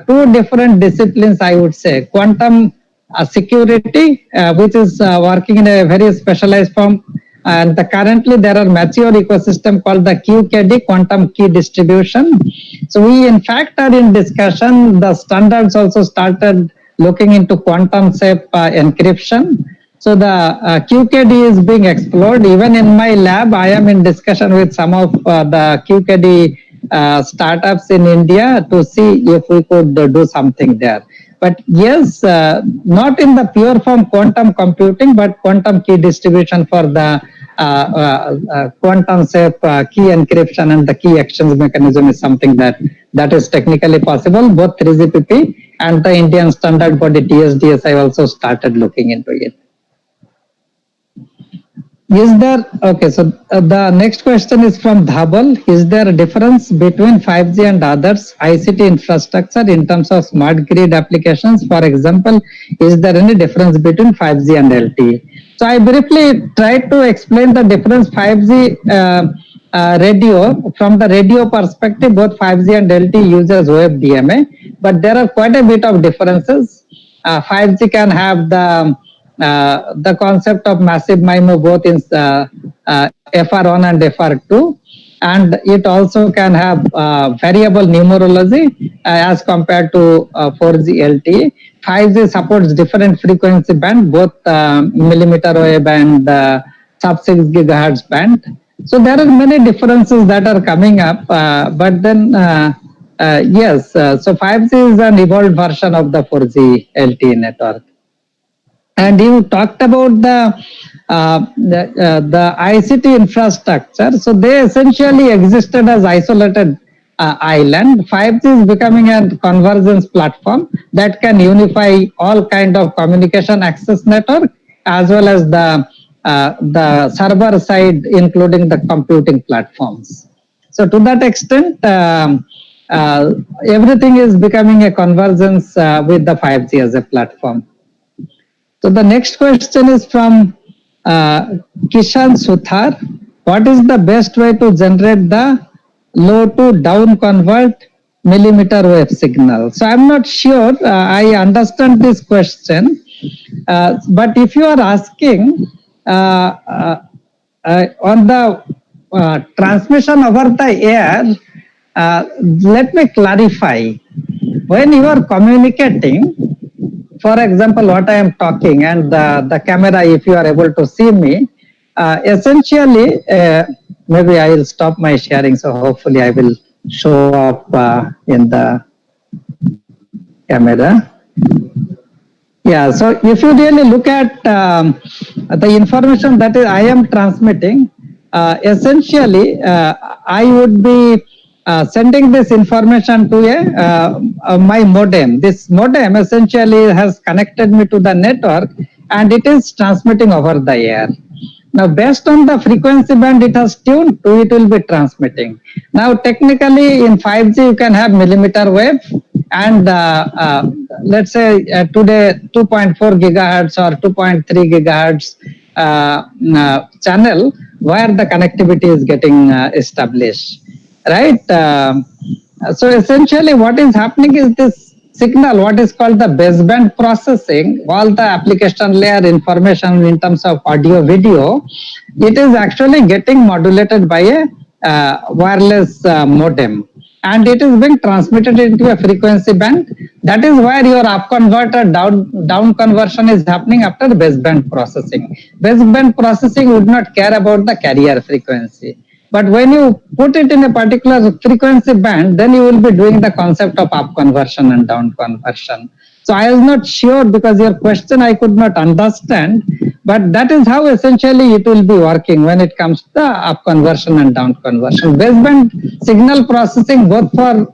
two different disciplines, I would say. Quantum security, which is working in a very specialized form. And currently there are mature ecosystem called the QKD, quantum key distribution. So we in fact are in discussion. The standards also started looking into quantum safe encryption. So the QKD is being explored. Even in my lab, I am in discussion with some of the QKD startups in India to see if we could do something there. But yes, not in the pure form quantum computing, but quantum key distribution for the quantum safe key encryption and the key exchange mechanism is something that is technically possible. Both 3GPP and the Indian standard body TSDS I also started looking into it. Is there, okay, so the next question is from Dhabal. Is there a difference between 5G and others ICT infrastructure in terms of smart grid applications? For example, is there any difference between 5G and LTE? So I briefly tried to explain the difference. 5G radio, from the radio perspective, both 5G and LTE uses web DMA, but there are quite a bit of differences. 5G can have the concept of massive MIMO both in FR1 and FR2, and it also can have variable numerology as compared to 4G LTE. 5G supports different frequency band, both millimeter wave and sub-6 gigahertz band. So there are many differences that are coming up, but then yes, so 5G is an evolved version of the 4G LTE network. And you talked about the ICT infrastructure. So they essentially existed as isolated island. 5G is becoming a convergence platform that can unify all kind of communication access network as well as the server side, including the computing platforms. So to that extent, everything is becoming a convergence with the 5G as a platform. So the next question is from Kishan Suthar. What is the best way to generate the low to down convert millimeter wave signal? So I'm not sure I understand this question, but if you are asking on the transmission over the air, let me clarify. When you are communicating, for example, what I am talking and the camera, if you are able to see me, essentially, maybe I will stop my sharing. So hopefully I will show up in the camera. Yeah, so if you really look at the information that I am transmitting, essentially, I would be sending this information to my modem. This modem essentially has connected me to the network, and it is transmitting over the air. Now, based on the frequency band it has tuned to, it will be transmitting. Now, technically in 5G you can have millimeter wave, and let's say today 2.4 gigahertz or 2.3 gigahertz channel where the connectivity is getting established, right? So essentially what is happening is this signal, what is called the baseband processing, all the application layer information in terms of audio video, it is actually getting modulated by a wireless modem, and it is being transmitted into a frequency band. That is where your up converter down conversion is happening after baseband processing. Baseband processing would not care about the carrier frequency. But when you put it in a particular frequency band, then you will be doing the concept of up conversion and down conversion. So I was not sure because your question I could not understand, but that is how essentially it will be working when it comes to the up conversion and down conversion. Baseband signal processing both for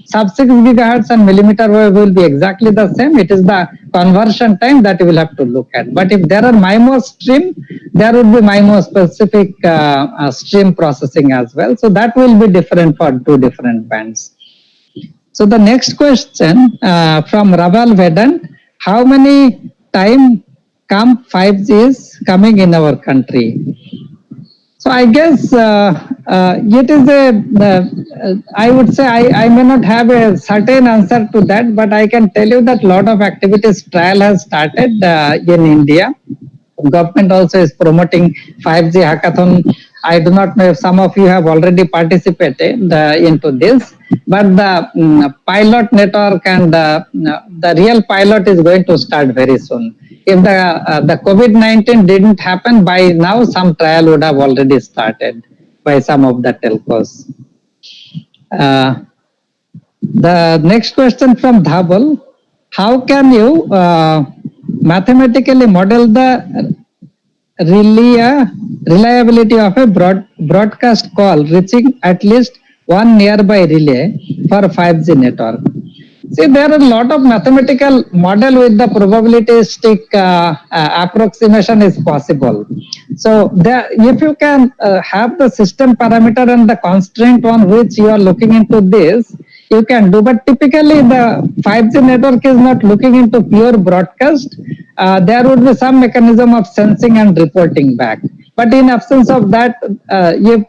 sub 6 gigahertz and millimeter wave will be exactly the same. It is the conversion time that you will have to look at. But if there are MIMO stream, there would be MIMO specific stream processing as well. So that will be different for two different bands. So the next question from Raval Vedant, how many time come 5G is coming in our country? So I guess it is I would say I may not have a certain answer to that, but I can tell you that a lot of activities trial has started in India. Government also is promoting 5G hackathon. I do not know if some of you have already participated into this, but the pilot network and the real pilot is going to start very soon. If the COVID-19 didn't happen, by now some trial would have already started by some of the telcos. The next question from Dhabal, how can you mathematically model the reliability of a broadcast call reaching at least one nearby relay for a 5G network? See, there are a lot of mathematical model with the probabilistic approximation is possible. So if you can have the system parameter and the constraint on which you are looking into this, you can do. But typically the 5G network is not looking into pure broadcast. There would be some mechanism of sensing and reporting back. But in absence of that, if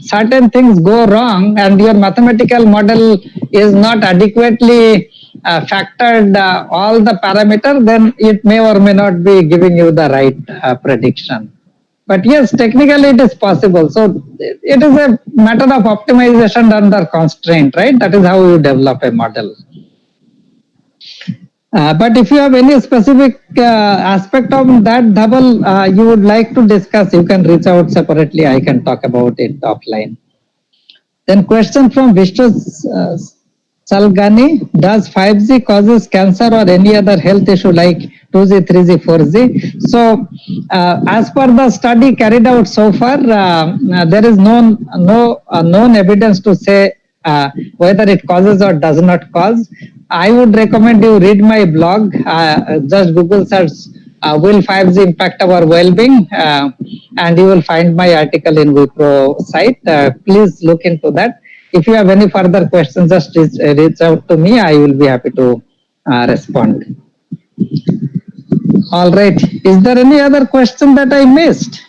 certain things go wrong and your mathematical model is not adequately factored all the parameters, then it may or may not be giving you the right prediction. But yes, technically it is possible. So it is a matter of optimization under constraint, right? That is how you develop a model. But if you have any specific aspect of that, Dhabal, you would like to discuss, you can reach out separately. I can talk about it offline. Then question from Vishnu Salgani, does 5G causes cancer or any other health issue like 2G, 3G, 4G? So as per the study carried out so far, there is no known evidence to say whether it causes or does not cause. I would recommend you read my blog, just Google search will 5G impact our well-being, and you will find my article in Wipro site. Please look into that. If you have any further questions, just reach out to me. I will be happy to respond. All right. Is there any other question that I missed?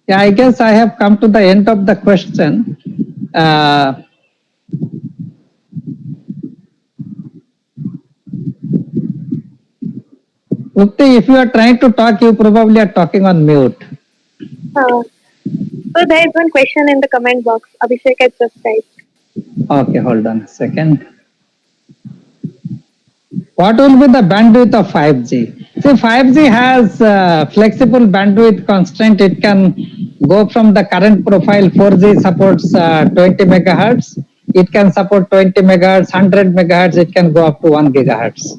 Yeah, I guess I have come to the end of the question. Ukti, if you are trying to talk, you probably are talking on mute. So there is one question in the comment box. Abhishek has just typed. Okay, hold on a second. What will be the bandwidth of 5G? See, 5G has flexible bandwidth constraint. It can go from the current profile. 4G supports 20 megahertz. It can support 20 megahertz, 100 megahertz. It can go up to 1 gigahertz.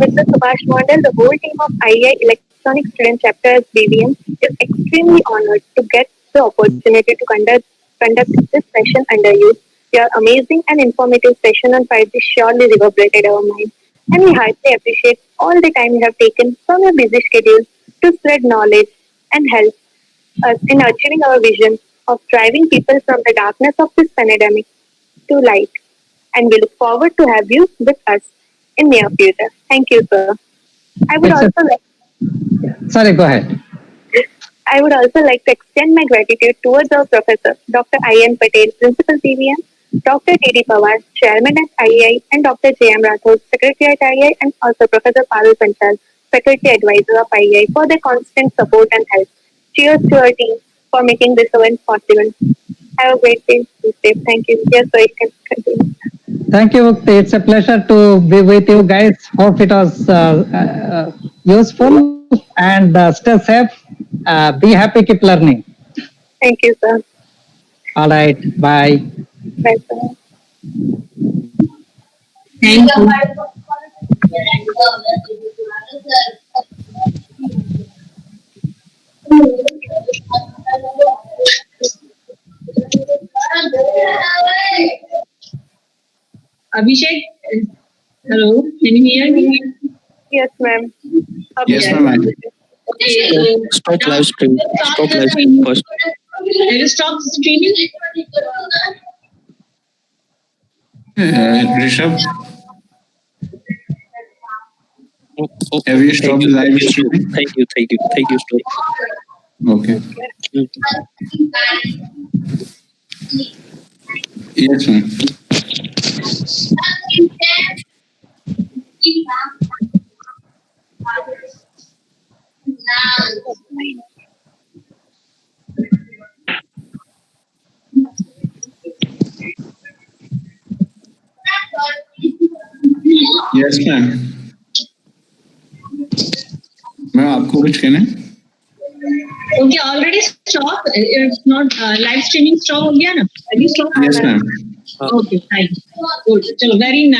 Mr. Subhash Mondal, the whole team of IEI Electronic Student Chapter at BVM is extremely honored to get the opportunity to conduct this session under you. Your amazing and informative session on 5G surely reverberated our minds, and we highly appreciate all the time you have taken from your busy schedule to spread knowledge and help us in achieving our vision of driving people from the darkness of this pandemic to light. And we look forward to have you with us in near future. Thank you, sir. I would It's a, also like sorry, go ahead. I would also like to extend my gratitude towards our professor, Dr. I.N. Patel, Principal PVM, Dr. D.D. Pawar, Chairman at IEI, and Dr. J.M. Rathod, Secretary at IEI, and also Professor Parul Panchal, Faculty Advisor of IEI, for their constant support and help. Cheers to our team for making this event possible. Have a great day. Be safe. Thank you. Yes, sir, you can continue. Thank you, Mukti. It's a pleasure to be with you guys. Hope it was useful and stay safe. Be happy, keep learning. Thank you, sir. All right, bye. Bye, sir. Thank you. Abhishek, hello, can you hear me? Yes, ma'am. Yes, ma'am. Okay, Stop live stream. Stop live stream stream. first. Will you stop streaming? Rishabh, have Thank you stopped you. live streaming? Thank you. Stop. Okay. Yes, ma'am. Yes, ma'am. Ma'am आपको कुछ कहना है? Okay, already stop. It's not live streaming stop हो गया ना? Have you stopped? Yes, ma'am. Okay, fine. Good. चलो, very nice.